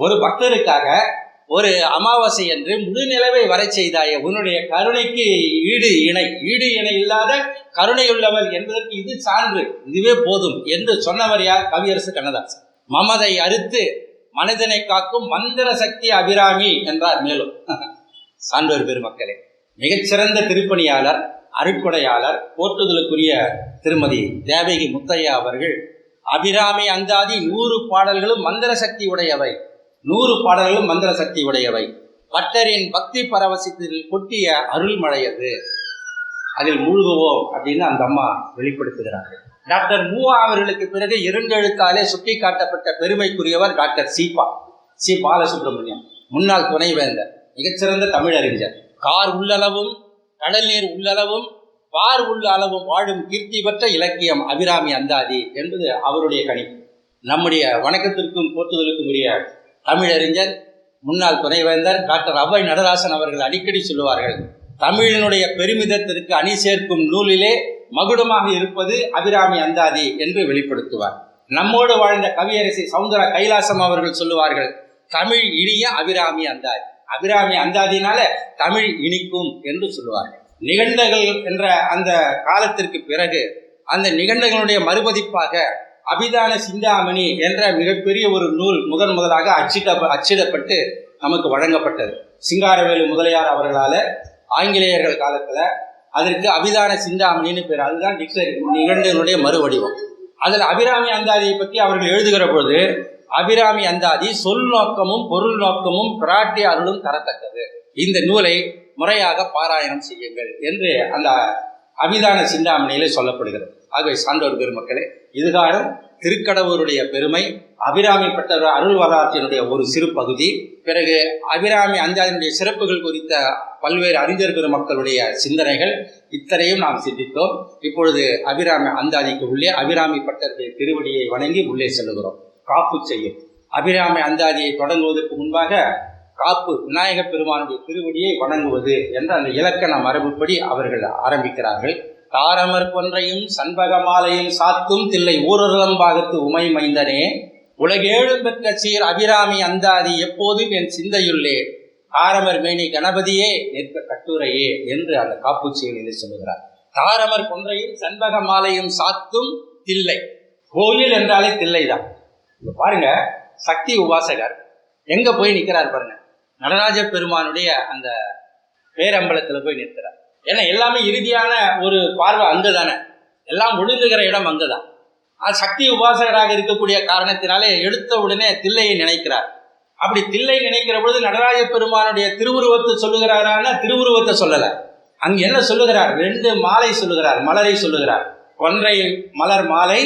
Speaker 1: ஒரு பக்தருக்காக ஒரு அமாவாசை என்று முழு நிலவை வரை செய்தாயே, உன்னுடைய கருணைக்கு ஈடு இணை இல்லாத கருணையுள்ளவர் என்பதற்கு இது சான்று, இதுவே போதும் என்று சொன்னவர் யார்? கவியரசு கண்ணதாசன். மமதை அறுத்து மனிதனை காக்கும் மந்திர சக்தி அபிராமி என்றார். மேலும் சான்றோர் பெருமக்களே, மிகச்சிறந்த திருப்பணியாளர், அருட்கொடையாளர், போற்றுதலுக்குரிய திருமதி தேவகி முத்தையா அவர்கள் அபிராமி அந்தாதி 100 பாடல்களும் மந்திர சக்தி உடையவை, 100 பாடல்களும் மந்திர சக்தி உடையவை. பட்டரின் பக்தி பரவசத்தில் கொட்டிய அருள்மழையது, அதில் மூழ்குவோம் அப்படின்னு அந்த அம்மா வெளிப்படுத்துகிறார்கள். டாக்டர் மூவா அவர்களுக்கு பிறகு 2 எழுத்தாலே சுட்டி காட்டப்பட்ட பெருமைக்குரியவர் டாக்டர் சி பாலசுப்ரமணியம், முன்னாள் துணைவேந்தர், மிகச்சிறந்த தமிழறிஞர். கார் உள்ளளவும் கடல் நீர் உள்ளளவும் பார் உள்ள அளவும் வாழும் கீர்த்தி பெற்ற இலக்கியம் அபிராமி அந்தாதி என்பது அவருடைய கணிப்பு. நம்முடைய வணக்கத்திற்கும் போற்றுதலுக்கும் உரிய தமிழறிஞர் முன்னாள் துணைவேந்தர் டாக்டர் அவ்வை நடராசன் அவர்கள் அடிக்கடி சொல்லுவார்கள், தமிழினுடைய பெருமிதத்திற்கு அணி சேர்க்கும் நூலிலே மகுடமாக இருப்பது அபிராமி அந்தாதி என்று வெளிப்படுத்துவார். நம்மோடு வாழ்ந்த கவியரசி சவுந்தர கைலாசம் அவர்கள் சொல்லுவார்கள், தமிழ் இனிய அபிராமி அந்தாதி. அபிராமி அந்தாதினால தமிழ் இனிக்கும் என்று சொல்லுவார்கள். நிகழ்ந்தகள் என்ற அந்த காலத்திற்கு பிறகு அந்த நிகழ்ந்தகளுடைய மறுபதிப்பாக அபிதான சிந்தாமணி என்ற மிகப்பெரிய ஒரு நூல் முதலாக அச்சிடப்பட்டு நமக்கு வழங்கப்பட்டது. சிங்காரவேலு முதலியார் அவர்களால் ஆங்கிலேயர்கள் காலத்தில் அதற்கு அபிதான சிந்தாமணின்னு பேர். அதுதான் டிக்ஷனரி, நிகழ்ந்தகளுடைய மறுவடிவம். அதில் அபிராமி அந்தாதியை பற்றி அவர்கள் எழுதுகிற பொழுது, அபிராமி அந்தாதி சொல் நோக்கமும் பொருள் நோக்கமும் பிராட்டி அருளும் தரத்தக்கது, இந்த நூலை முறையாக பாராயணம் செய்யுங்கள் என்று அந்த அபிதான சிந்தாமணியிலே சொல்லப்படுகிறது. ஆகவே சான்றோர் பெருமக்களே, இதுகாரம் திருக்கடவுருடைய பெருமை, அபிராமி பட்ட அருள் வரலாற்றினுடைய ஒரு சிறு பகுதி, பிறகு அபிராமி அந்தாதியினுடைய சிறப்புகள் குறித்த பல்வேறு அறிஞர் பெருமக்களுடைய சிந்தனைகள், இத்தனையும் நாம் சிந்தித்தோம். இப்பொழுது அபிராமி அந்தாதிக்கு உள்ளே அபிராமி பட்டருடைய திருவடியை வணங்கி உள்ளே செல்லுகிறோம். காப்பு செய்யும் அபிராமி அந்தாதியை தொடங்குவதற்கு முன்பாக காப்பு விநாயக பெருமானுடைய திருவடியை வணங்குவது என்ற அந்த இலக்கண மரபுப்படி அவர்கள் ஆரம்பிக்கிறார்கள். தாரமர் கொன்றையும் சண்பகமாலையும் சாத்தும் தில்லை ஊரலம்பாகத்து உமை மைந்தனே, உலகேழும் பெற்ற சீர் அபிராமி அந்தாதி எப்போதும் என் சிந்தையுள்ளே, தாரமர் மேனி கணபதியே நிற்க கட்டுரையே என்று அந்த காப்பு செயலில் சொல்லுகிறார். தாரமர் கொன்றையும் சண்பக மாலையும் சாத்தும் தில்லை, கோயில் என்றாலே தில்லை தான். இப்ப பாருங்க, சக்தி உபாசகர் எங்க போய் நிற்கிறார் பாருங்க, நடராஜ பெருமானுடைய அந்த பேரம்பலத்தில் போய் நிற்கிறார். ஏன்னா எல்லாமே இறுதியான ஒரு பார்வை அங்கு தானே, எல்லாம் ஒழுங்குகிற இடம் அங்குதான். சக்தி உபாசகராக இருக்கக்கூடிய காரணத்தினாலே எடுத்த உடனே தில்லையை நினைக்கிறார். அப்படி தில்லை நினைக்கிற பொழுது நடராஜ பெருமானுடைய திருவுருவத்தை சொல்லுகிறாரான திருவுருவத்தை சொல்லல, அங்கு என்ன சொல்லுகிறார், 2 மாலை சொல்லுகிறார், மலரை சொல்லுகிறார். கொன்றை மலர் மாலை,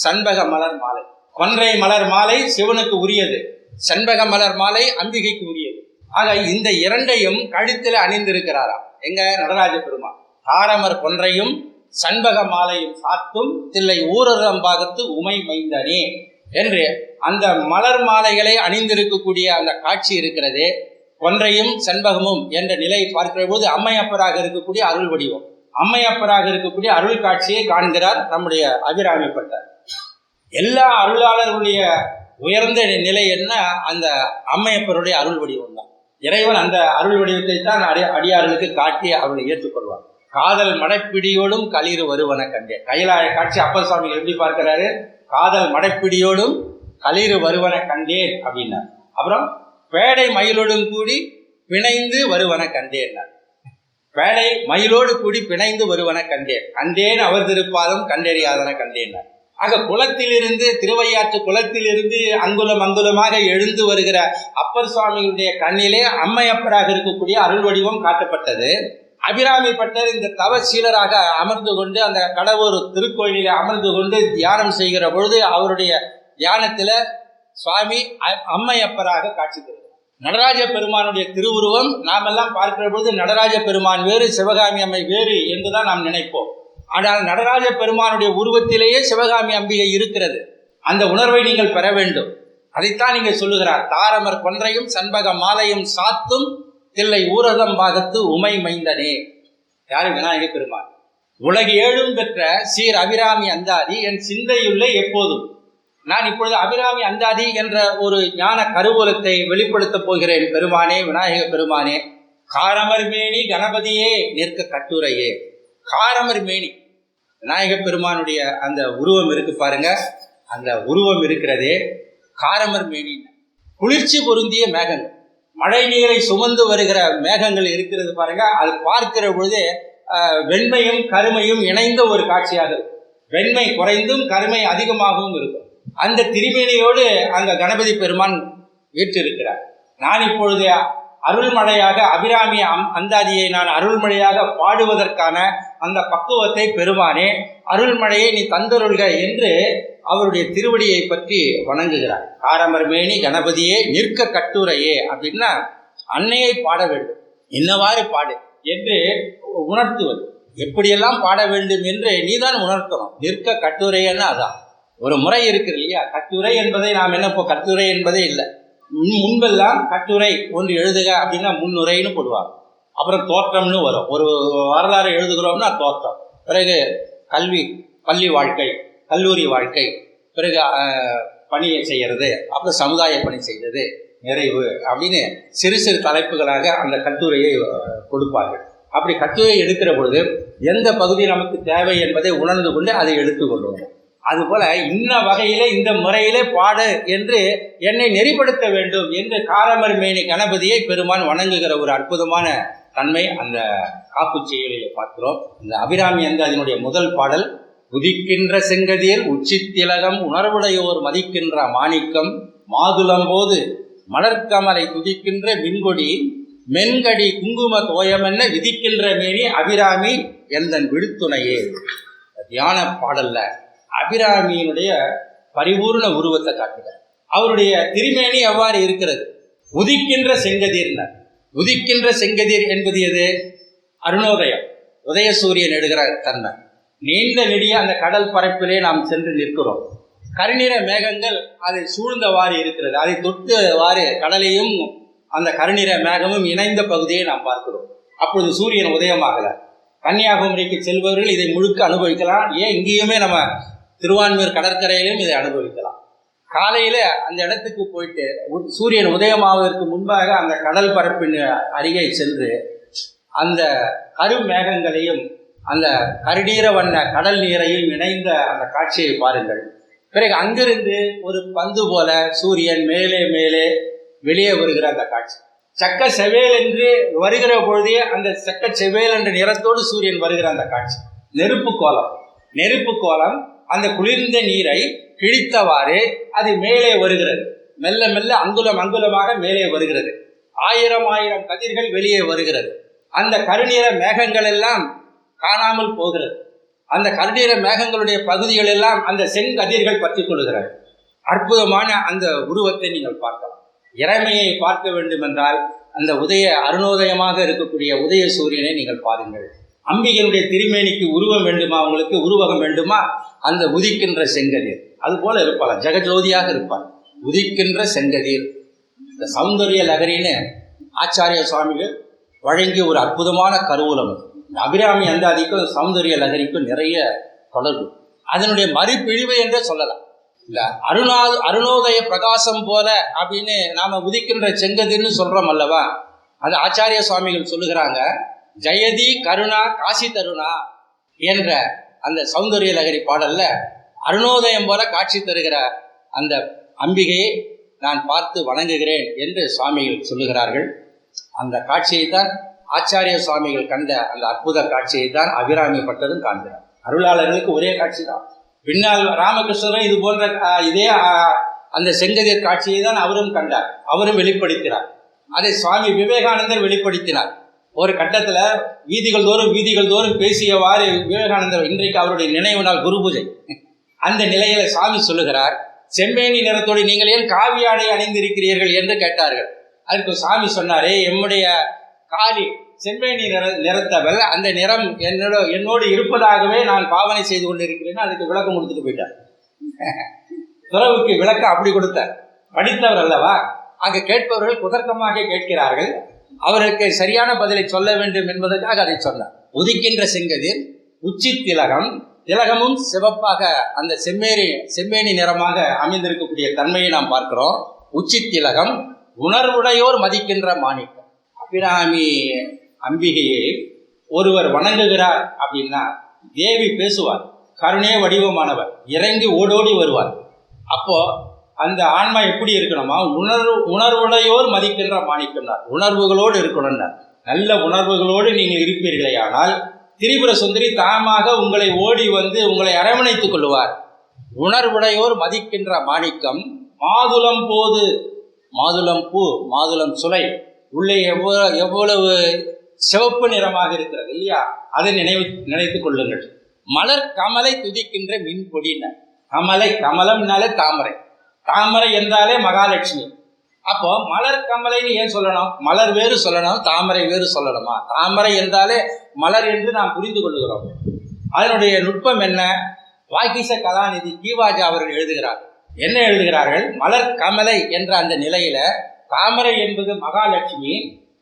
Speaker 1: சண்பக மலர் மாலை. கொன்றை மலர் மாலை சிவனுக்கு உரியது, சண்பக மலர் மாலை அம்பிகைக்கு உரியது. ஆக இந்த 2ஐயும் கழுத்தில் அணிந்திருக்கிறாராம் எங்க நடராஜ பெருமான். தாரமர் கொன்றையும் சண்பக மாலையும் சாத்தும் தில்லை ஊரலம்பாகத்து உமை மைந்தனே என்று அந்த மலர் மாலைகளை அணிந்திருக்கக்கூடிய அந்த காட்சி இருக்கிறதே, கொன்றையும் சண்பகமும் என்ற நிலை பார்க்கிற போது அம்மையப்பராக இருக்கக்கூடிய அருள் வடிவம், அம்மையப்பராக இருக்கக்கூடிய அருள் காட்சியை காண்கிறார் நம்முடைய அபிராமி பட்டர். எல்லா அருளாளர்களுடைய உயர்ந்த நிலை என்ன, அந்த அம்மையப்பருடைய அருள் வடிவம் தான். இறைவன் அந்த அருள் வடிவத்தை தான் அடியார்களுக்கு காட்டி அவர்களை ஏற்றுக்கொள்வார். காதல் மடைப்பிடியோடும் களிறு வருவன கண்டே, கைலாய காட்சி அப்பர் சுவாமி எப்படி பார்க்கிறாரு, காதல் மடைப்பிடியோடும் களிறு வருவன கண்டேன் அப்படின்னார். அப்புறம் பேடை மயிலோடும் கூடி பிணைந்து வருவன கண்டேன்னார். பேடை மயிலோடு கூடி பிணைந்து வருவன கண்டேன், கண்டேன் அவர் திருப்பாதம் கண்டறியாதன கண்டேன்னார். ஆக குளத்திலிருந்து, திருவையாற்று குளத்திலிருந்து அங்குலமாக எழுந்து வருகிற அப்பர் சுவாமியுடைய கண்ணிலே அம்மையப்பராக இருக்கக்கூடிய அருள் வடிவம் காட்டப்பட்டது. அபிராமி பட்டர் இந்த தவசீலராக அமர்ந்து கொண்டு அந்த கடவுர் திருக்கோயிலில் அமர்ந்து கொண்டு தியானம் செய்கிற பொழுது அவருடைய தியானத்துல சுவாமி அம்மையப்பராக காட்சி தருகிறார். நடராஜ பெருமானுடைய திருவுருவம் நாம் எல்லாம் பார்க்கிற பொழுது நடராஜ பெருமான் வேறு, சிவகாமி அம்மை வேறு என்றுதான் நாம் நினைப்போம். ஆனால் நடராஜ பெருமானுடைய உருவத்திலேயே சிவகாமி அம்பிகை இருக்கிறது. அந்த உணர்வை நீங்கள் பெற வேண்டும். அதைத்தான் நீங்கள் சொல்லுகிறார். தாரமர் கொன்றையும் சண்பக மாலையும் சாத்தும் தில்லை ஊரலம்பாகத்து உமை மைந்தனே. யாரு? விநாயக பெருமான். உலகு ஏழும் பெற்ற சீர் அபிராமி அந்தாதி என் சிந்தையுள்ளே எப்போதும். நான் இப்பொழுது அபிராமி அந்தாதி என்ற ஒரு ஞான கருவூலத்தை வெளிப்படுத்தப் போகிறேன். பெருமானே, விநாயக பெருமானே, காரமர் மேனி கணபதியே நிற்க கட்டுரையே. காரமர் மேனி, விநாயக பெருமானுடைய அந்த உருவம் இருக்கு பாருங்க, அந்த உருவம் இருக்கிறதே காரமர் மேனி. குளிர்ச்சி பொருந்திய மேகங்கள், மழை நீரை சுமந்து வருகிற மேகங்கள் இருக்கிறது பாருங்க. அது பார்க்கிற பொழுது வெண்மையும் கருமையும் இணைந்த ஒரு காட்சியாக இருக்கும். வெண்மை குறைந்தும் கருமை அதிகமாகவும் இருக்கும். அந்த திருமேனியோடு அங்க கணபதி பெருமான் வீற்றிருக்கிறார். நான் இப்பொழுது அருள்மழையாக அபிராமி அந்தாதியை நான் அருள்மழையாக பாடுவதற்கான அந்த பக்குவத்தை பெருமானே, அருள்மழையை நீ தந்தருள்க என்று அவருடைய திருவடியை பற்றி வணங்குகிறார். காரமர் மேனி கணபதியே நிற்க கட்டுரையே அப்படின்னா அன்னையை பாட வேண்டும், இன்னவாறு பாடு என்று உணர்த்துவது. எப்படியெல்லாம் பாட வேண்டும் என்று நீதான் உணர்த்தணும். நிற்க கட்டுரைன்னா அதான். ஒரு முறை இருக்குது இல்லையா? கட்டுரை என்பதை நாம் என்ன இப்போ கட்டுரை என்பதே இல்லை. முன்பெல்லாம் கட்டுரை ஒன்று எழுதுக அப்படின்னா முன்னுரைன்னு போடுவாங்க. அப்புறம் தோற்றம்னு வரும். ஒரு வரலாறு எழுதுகிறோம்னா தோற்றம், பிறகு கல்வி, பள்ளி வாழ்க்கை, கல்லூரி வாழ்க்கை, பிறகு பணியை செய்கிறது, அப்புறம் சமுதாய பணி செய்கிறது, நிறைவு அப்படின்னு சிறு சிறு தலைப்புகளாக அந்த கட்டுரையை கொடுப்பார்கள். அப்படி கட்டுரை எடுக்கிற பொழுது எந்த பகுதி நமக்கு தேவை என்பதை உணர்ந்து கொண்டு அதை எடுத்துக்கொள்வோம். அதுபோல இன்ன வகையிலே இந்த முறையிலே பாடு என்று என்னை நெறிப்படுத்த வேண்டும் என்று காரமர்மேனி கணபதியை பெருமான் வணங்குகிற ஒரு அற்புதமான தன்மை அந்த காப்பு செயலிலே பார்க்கிறோம். இந்த அபிராமி என்று அதனுடைய முதல் பாடல், உதிக்கின்ற செங்கதியில் உச்சித்திலகம் உணர்வுடையோர் மதிக்கின்ற மாணிக்கம் மாதுளம்போது மலர்கமலை துதிக்கின்ற மின்கொடி மென்கடி குங்கும தோயமென்ன விதிக்கின்ற மேனி அபிராமி எந்தன் விழுத்துணையே. தியான பாடல்ல அபிராமியினுடைய பரிபூர்ண உருவத்தை காட்டுகிறார். அவருடைய திருமேனி எவ்வாறு இருக்கிறது? உதிக்கின்ற செங்கதிர்னர். உதிக்கின்ற செங்கதிர் என்பது எது? அருணோதயம், உதயசூரியன் எடுகிற தன்மை. நீண்ட நெடிய அந்த கடல் பரப்பிலே நாம் சென்று நிற்கிறோம். கருநிற மேகங்கள் அதை சூழ்ந்தவாறு இருக்கிறது. அதை தொட்டுவாறு கடலையும் அந்த கருநிற மேகமும் இணைந்த பகுதியை நாம் பார்க்கிறோம். அப்பொழுது சூரியன் உதயமாகல. கன்னியாகுமரிக்கு செல்பவர்கள் இதை முழுக்க அனுபவிக்கலாம். ஏன் இங்கேயுமே நம்ம திருவான்மியூர் கடற்கரையிலும் இதை அனுபவிக்கலாம். காலையில் அந்த இடத்துக்கு போயிட்டு சூரியன் உதயமாவதற்கு முன்பாக அந்த கடல் பரப்பின் அருகே சென்று அந்த கரு மேகங்களையும் அந்த கருநீர வண்ண கடல் நீரையும் இணைந்த அந்த காட்சியை பாருங்கள். பிறகு அங்கிருந்து ஒரு பந்து போல சூரியன் மேலே மேலே வெளியே வருகிற அந்த காட்சி. சக்க செவேல் என்று வருகிற பொழுதே அந்த சக்க செவேல் என்ற நிறத்தோடு சூரியன் வருகிற அந்த காட்சி. நெருப்பு கோலம், நெருப்பு கோலம் அந்த குளிர்ந்த நீரை கிழித்தவாறு அது மேலே வருகிறது. மெல்ல மெல்ல அங்குலம் அங்குலமாக மேலே வருகிறது. ஆயிரம் ஆயிரம் கதிர்கள் வெளியே வருகிறது. அந்த கருநீர மேகங்கள் எல்லாம் காணாமல் போகிறது. அந்த கருநீர மேகங்களுடைய பகுதிகள் எல்லாம் அந்த செங்கதிர்கள் பற்றி கொள்கிறது. அற்புதமான அந்த உருவத்தை நீங்கள் பார்க்கலாம். இறைமையை பார்க்க வேண்டும் என்றால் அந்த அருணோதயமாக இருக்கக்கூடிய உதய சூரியனை நீங்கள் பாருங்கள். அம்பிகையினுடைய திருமேனிக்கு உருவம் வேண்டுமா, உங்களுக்கு உருவகம் வேண்டுமா, அந்த உதிக்கின்ற செங்கதிர் அதுபோல இருப்பாள். ஜெகஜோதியாக இருப்பாள். உதிக்கின்ற செங்கதிர். இந்த சௌந்தரிய லகரின்னு ஆச்சாரிய சுவாமிகள் வழங்கிய ஒரு அற்புதமான கருவூலம். அபிராமி அந்தாதிக்கும் சௌந்தரிய லகரிக்கும் நிறைய தொடர்பு. அதனுடைய மறுபிழிவு என்றே சொல்லலாம். இந்த அருணோதய பிரகாசம் போல அப்படின்னு நாம உதிக்கின்ற செங்கதிர்னு சொல்றோம் அல்லவா? அது ஆச்சாரிய சுவாமிகள் சொல்லுகிறாங்க. ஜெயதி கருணா காசி தருணா என்ற அந்த சௌந்தரிய லகரி பாடல்ல அருணோதயம் போல காட்சி தருகிற அந்த அம்பிகையை நான் பார்த்து வணங்குகிறேன் என்று சுவாமிகள் சொல்லுகிறார்கள். அந்த காட்சியை தான் ஆச்சாரிய சுவாமிகள் கண்ட அந்த அற்புத காட்சியை தான் அபிராமி பட்டதும் காண்கிறார். அருளாளர்களுக்கு ஒரே காட்சி தான். பின்னால் ராமகிருஷ்ணரும் இது போன்ற இதே அந்த செங்கதிர் காட்சியை தான் அவரும் கண்டார், அவரும் வெளிப்படுத்தினார். அதை சுவாமி விவேகானந்தர் வெளிப்படுத்தினார். ஒரு கட்டத்தில் வீதிகள் தோறும் பேசியவாறு விவேகானந்தர், இன்றைக்கு அவருடைய நினைவு நாள் குரு பூஜை, அந்த நிலையில சுவாமி சொல்லுகிறார், செம்மேனி நிறத்தோடு நீங்கள் ஏன் காவியாடை அணிந்திருக்கிறீர்கள் என்று கேட்டார்கள். அதுக்கு சுவாமி சொன்னாரே, எம்முடைய காலி செம்மேனி நிறத்தவள், அந்த நிறம் என்னோடு இருப்பதாகவே நான் பாவனை செய்து கொண்டிருக்கிறேன்னு அதுக்கு விளக்கம் கொடுத்துட்டு போயிட்டார். துறவுக்கு விளக்கம் அப்படி கொடுத்தார். படித்தவர் அல்லவா? அங்கு கேட்பவர்கள் குதர்க்கமாக கேட்கிறார்கள். அவருக்கு சரியான பதிலை சொல்ல வேண்டும் என்பதற்காக அதை சொன்னார். உதிக்கின்ற செங்கதிர் உச்சி திலகம், திலகமும் சிவப்பாக அந்த செம்மேனி நிறமாக அமைந்திருக்கக்கூடிய தன்மையை நாம் பார்க்கிறோம். உச்சி திலகம் உணர்வுடையோர் மதிக்கின்ற மாணிக்கம். அபிராமி அம்பிகையை ஒருவர் வணங்குகிறார் அப்படின்னா தேவி பேசுவார். கருணே வடிவமானவர், இறங்கி ஓடோடி வருவார். அப்போ அந்த ஆன்மா எப்படி இருக்கணுமா? உணர்வுடையோர் மதிக்கின்ற மாணிக்கம்னார். உணர்வுகளோடு இருக்கணும்னார். நல்ல உணர்வுகளோடு நீங்கள் இருப்பீர்களே ஆனால் திரிபுர சுந்தரி தாமாக உங்களை ஓடி வந்து உங்களை அரவணைத்துக் கொள்வார். உணர்வுடையோர் மதிக்கின்ற மாணிக்கம் மாதுளம் போது, மாதுளம் பூ, மாதுளம் சுளை உள்ளே எவ்வளவு சிவப்பு நிறமாக இருக்கிறது இல்லையா? அதை நினைத்துக் கொள்ளுங்கள். மலர் கமலை துதிக்கின்ற மின் பொடினர். கமலை, கமலம்னாலே தாமரை, தாமரை என்றாலே மகாலட்சுமி. அப்போ மலர் கமலைன்னு ஏன் சொல்லணும்? மலர் வேறு சொல்லணும், தாமரை வேறு சொல்லணுமா? தாமரை என்றாலே மலர் என்று நாம் புரிந்து கொள்ளுகிறோம். அதனுடைய நுட்பம் என்ன? வாகீச கலாநிதி கீவாஜா அவர்கள் எழுதுகிறார். என்ன எழுதுகிறார்கள்? மலர் கமலை என்ற அந்த நிலையில, தாமரை என்பது மகாலட்சுமி,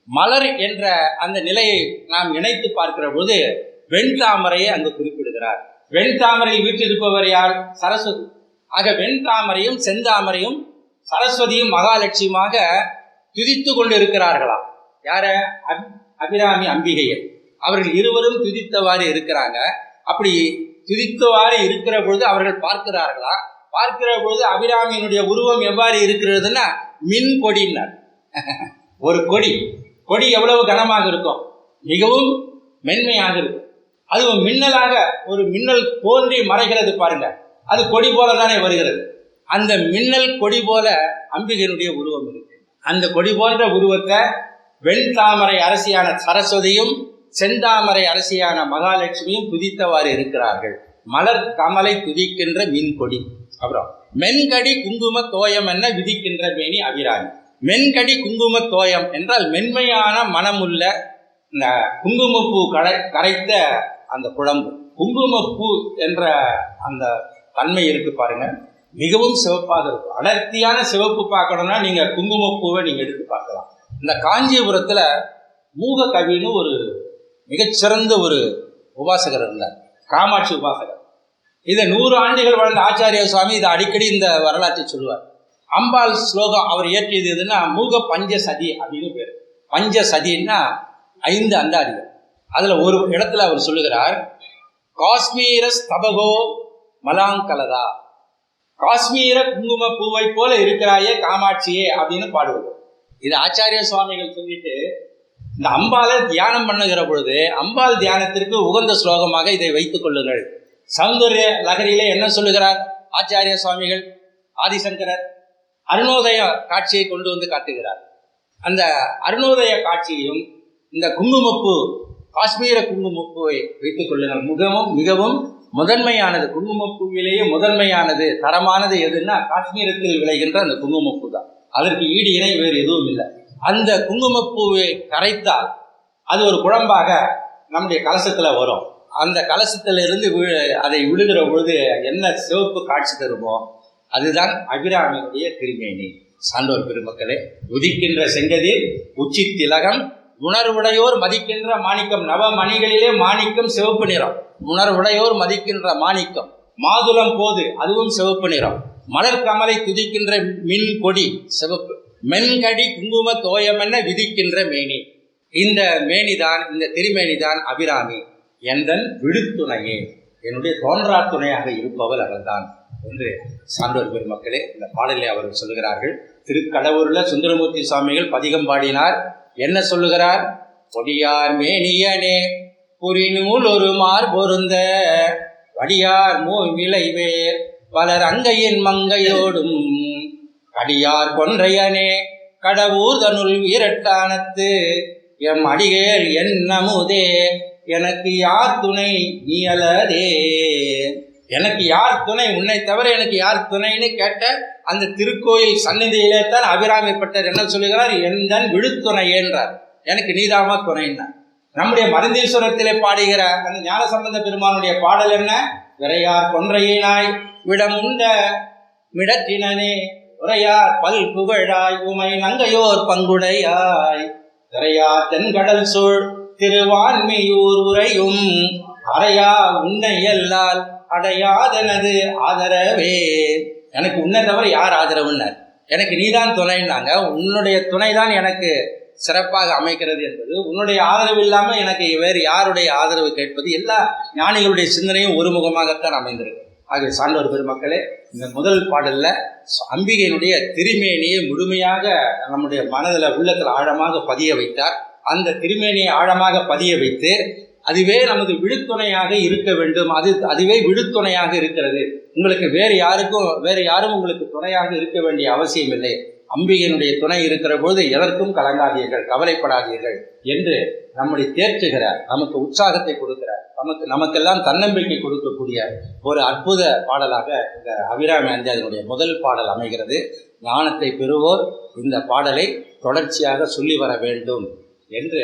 Speaker 1: மலர் என்ற அந்த நிலையை நாம் இணைத்து பார்க்கிற போது வெண்தாமரையை அங்கு குறிப்பிடுகிறார். வெண்தாமரையில் வீற்றிருப்பவர் யார்? சரஸ்வதி. ஆக வெண்தாமரையும் செந்தாமரையும் சரஸ்வதியும் மகாலட்சுமியாக துதித்து கொண்டு இருக்கிறார்களாம். யார? அபிராமி அம்பிகையை. அவர்கள் இருவரும் துதித்தவாறு இருக்கிறாங்க. அப்படி துதித்தவாறு இருக்கிற பொழுது அவர்கள் பார்க்கிறார்களா? பார்க்கிற பொழுது அபிராமியினுடைய உருவம் எவ்வாறு இருக்கிறதுன்னா மின் கொடினார். ஒரு கொடி எவ்வளவு கனமாக இருக்கும்? மிகவும் மென்மையாக இருக்கும். அதுவும் மின்னலாக ஒரு மின்னல் தோன்றி மறைகிறது பாருங்க, அது கொடி போல தானே வருகிறது. அந்த மின்னல் கொடி போல அம்பிகையினுடைய உருவம் இருக்கு. அந்த கொடி போன்ற உருவத்தை வெண்தாமரை அரசியான சரஸ்வதியும் செந்தாமரை அரசியான மகாலட்சுமியும் துதித்தவாறு இருக்கிறார்கள். மலர் கமலை துதிக்கின்ற மின் கொடி. அப்புறம் மென்கடி குங்கும தோயம் என்ன விதிக்கின்ற மேனி அபிராமி. மென்கடி குங்கும தோயம் என்றால் மென்மையான மனமுள்ள இந்த குங்குமப்பூ கரைத்த அந்த குழம்பு. குங்குமப்பூ என்ற அந்த தன்மை இருக்கு பாருங்க, மிகவும் சிவப்பாக இருக்கும். அடர்த்தியான சிவப்பு பார்க்கணும்னா நீங்க குங்குமப்பூவை நீங்க எடுத்து பார்க்கலாம். இந்த காஞ்சிபுரத்துல மூக கவின்னு ஒரு மிகச்சிறந்த ஒரு உபாசகர் இருந்தார், காமாட்சி உபாசகர். இதை 100 ஆண்டுகள் வாழ்ந்த ஆச்சாரிய சுவாமி இதை அடிக்கடி இந்த வரலாற்றை சொல்லுவார். அம்பாள் ஸ்லோகம் அவர் இயற்றியது எதுன்னா மூக பஞ்சசதி அப்படின்னு பேர். பஞ்சசதின்னா 5 அந்தாதிகள். அதுல ஒரு இடத்துல அவர் சொல்லுகிறார், காஷ்மீர ஸ்தபகோ மலாங்கலதா, காஷ்மீர குங்கும பூவை போல இருக்கிறாயே காமாட்சியே அப்படின்னு பாடுவது. இது ஆச்சாரிய சுவாமிகள் சொல்லிட்டு இந்த அம்பாலை தியானம் பண்ணுகிற பொழுது அம்பாள் தியானத்திற்கு உகந்த ஸ்லோகமாக இதை வைத்துக் கொள்ளுங்கள். சௌந்தர்ய லகரியிலே என்ன சொல்லுகிறார் ஆச்சாரிய சுவாமிகள்? ஆதிசங்கரர் அருணோதய காட்சியை கொண்டு வந்து காட்டுகிறார். அந்த அருணோதய காட்சியையும் இந்த குங்குமப்பூ, காஷ்மீர குங்குமப்பூவை வைத்துக் கொள்ளுங்கள். மிகவும் முதன்மையானது, குங்குமப்பூவிலேயே முதன்மையானது, தரமானது எதுன்னா காஷ்மீரத்தில் விளைகின்ற அந்த குங்குமப்பூ தான். அதற்கு ஈடு இணை வேறு எதுவும் இல்லை. அந்த குங்குமப்பூவை கரைத்தால் அது ஒரு குழம்பாக நம்முடைய கலசத்தில் வரும். அந்த கலசத்திலிருந்து அதை விழுகிற பொழுது என்ன சிவப்பு காட்சி தருமோ அதுதான் அபிராமியுடைய திருமேனி. சான்றோர் பெருமக்களே, உதிக்கின்ற செங்கதிர் உச்சி திலகம், உணர்வுடையோர் மதிக்கின்ற மாணிக்கம். நவமணிகளிலே மாணிக்கம் சிவப்பு நிறம். உணர்வுடையோர் மதிக்கின்ற மாணிக்கம். மாதுளம் போது அதுவும் சிவப்பு நிறம். மலர் கமலை துதிக்கின்ற மின் கொடி சிவப்பு. மென்கடி குங்கும தோயமென விதிக்கின்ற மேனி. இந்த மேனிதான், இந்த திருமேனிதான் அபிராமி. எந்தன் விழுத்துணையே, என்னுடைய தோன்றா துணையாக இருப்பவள் அவள்தான் என்று சான்றோர் பெருமக்களே இந்த பாடலை அவர்கள் சொல்லுகிறார்கள். திருக்கடவுரில் சுந்தரமூர்த்தி சுவாமிகள் பதிகம் பாடினார். என்ன சொல்லுகிறார்? பொடியார் மேனியனே புரிநூல் ஒரு மார் பொருந்த வடியார் மோய் விளைவேர் பலர் அங்கையின் மங்கையோடும் கடியார் கொன்றையனே கடவுர் தனுள் வீரட்டானத்து எம் அடிகேர் என்னமுதே எனக்கு யார் துணை நீ அலதே. எனக்கு யார் துணை, உன்னை தவிர எனக்கு யார் துணைன்னு கேட்ட அந்த திருக்கோயில் சந்நிதியிலே தான் அபிராமி பட்டர் என்ன சொல்லுகிறார்? எந்தன் விழுத்துணை என்றார். எனக்கு நீதாமா துணைன்னார். நம்முடைய மருந்தீஸ்வரத்திலே பாடுகிற அந்த ஞானசம்பந்த பெருமானுடைய பாடல் என்ன? விரையார் கொன்றையினாய் விடமுண்ட மிடற்றினனே உரையார் பல் புகழாய் உமை நங்கையோர் பங்குடையாய் திரையார் தென்கடல் சூழ் திருவான்மியூர் உரையும் அறையா உன்னை எல்லால் அடையாதனது ஆதரவே. எனக்கு உன்னை தவிர யார் ஆதரவுன்னார்? எனக்கு நீதான் துணைன்னாங்க. உன்னுடைய துணைதான் எனக்கு சிறப்பாக அமைக்கிறது என்பது, உன்னுடைய ஆதரவு இல்லாமல் எனக்கு வேறு யாருடைய ஆதரவு கேட்பது, எல்லா ஞானிகளுடைய சிந்தனையும் ஒருமுகமாகத்தான் அமைந்திருக்கு. ஆகிய சான்றோர் பெருமக்களே, இந்த முதல் பாடல்ல அம்பிகையினுடைய திருமேனியை முழுமையாக நம்முடைய மனதில் உள்ளத்தில் ஆழமாக பதிய வைத்தார். அந்த திருமேனியை ஆழமாக பதிய வைத்து அதுவே நமது விழுத்துணையாக இருக்க வேண்டும், அதுவே விழுத்துணையாக இருக்கிறது, உங்களுக்கு வேறு யாரும் உங்களுக்கு துணையாக இருக்க வேண்டிய அவசியம் இல்லை, அம்பிகையினுடைய துணை இருக்கிற போது எதற்கும் கலங்காதீர்கள், கவலைப்படாதீர்கள் என்று நம்முடைய தேற்றுகிறார், நமக்கு உற்சாகத்தை கொடுக்கிறார், நமக்கெல்லாம் தன்னம்பிக்கை கொடுக்கக்கூடிய ஒரு அற்புத பாடலாக இந்த அபிராமி அந்தாதியினுடைய முதல் பாடல் அமைகிறது. ஞானத்தை பெறுவோர் இந்த பாடலை தொடர்ச்சியாக சொல்லி வர வேண்டும் என்று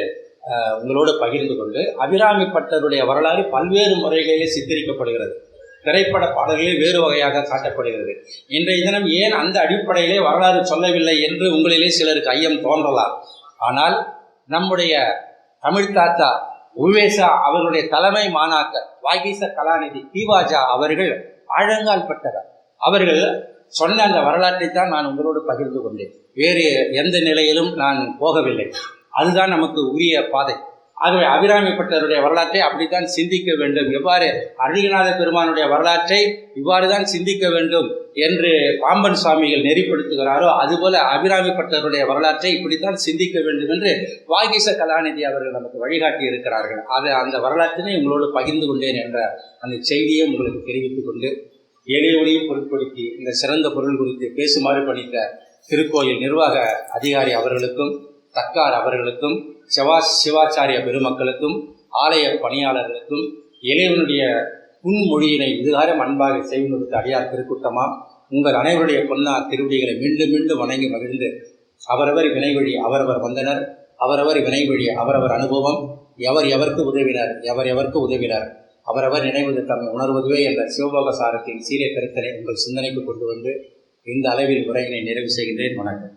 Speaker 1: உங்களோடு பகிர்ந்து கொண்டு, அபிராமி பட்டருடைய வரலாறு பல்வேறு முறைகளிலே சித்தரிக்கப்படுகிறது. திரைப்பட பாடல்களில் வேறு வகையாக காட்டப்படுகிறது. இன்றைய தினம் ஏன் அந்த அடிப்படையிலே வரலாறு சொல்லவில்லை என்று உங்களிலே சிலருக்கு ஐயம் தோன்றலாம். ஆனால் நம்முடைய தமிழ் தாத்தா உவேசா அவர்களுடைய தலைமை மாணாக்கர் வாகீச கலாநிதி தீவாஜா அவர்கள் ஆழங்கால் பட்டவர். அவர்கள் சொன்ன அந்த வரலாற்றை தான் நான் உங்களோடு பகிர்ந்து கொண்டேன். வேறு எந்த நிலையிலும் நான் போகவில்லை. அதுதான் நமக்கு உரிய பாதை. ஆகவே அபிராமிப்பட்டவருடைய வரலாற்றை அப்படித்தான் சிந்திக்க வேண்டும். எவ்வாறு அருணகிரிநாத பெருமானுடைய வரலாற்றை இவ்வாறு தான் சிந்திக்க வேண்டும் என்று பாம்பன் சுவாமிகள் நெறிப்படுத்துகிறாரோ, அதுபோல அபிராமிப்பட்டவருடைய வரலாற்றை இப்படித்தான் சிந்திக்க வேண்டும் என்று வாகீச கலாநிதி அவர்கள் நமக்கு வழிகாட்டி இருக்கிறார்கள். அந்த வரலாற்றினை உங்களோடு பகிர்ந்து கொண்டேன் என்ற அந்த செய்தியை உங்களுக்கு தெரிவித்துக் கொண்டு, எளியவரையும் பொருட்படுத்தி இந்த சிறந்த பொருள் குறித்து பேசுமாறு பணித்த திருக்கோயில் நிர்வாக அதிகாரி அவர்களுக்கும், தக்கார் அவர்களுக்கும், சிவாச்சாரிய பெருமக்களுக்கும், ஆலய பணியாளர்களுக்கும், இறைவனுடைய புன்மொழியினை இதுகாரம் அன்பாக செய்வதற்கு அடியார் திருக்கூட்டமா உங்கள் அனைவருடைய பொன்னார் திருவடிகளை மீண்டும் மீண்டும் வணங்கி மகிழ்ந்து, அவரவர் வினைவழி அவரவர் வந்தனர், அவரவர் வினைவழி அவரவர் அனுபவம், எவர் எவருக்கு உதவினர், எவர் எவருக்கு உதவினர், அவரவர் நினைவது தம்மை உணர்வதுவே என்ற சிவபோக சாரத்தின் சீரிய கருத்தனை உங்கள் சிந்தனைக்கு கொண்டு வந்து இந்த அளவில் உரையினை நிறைவு செய்கின்றேன். வணக்கம்.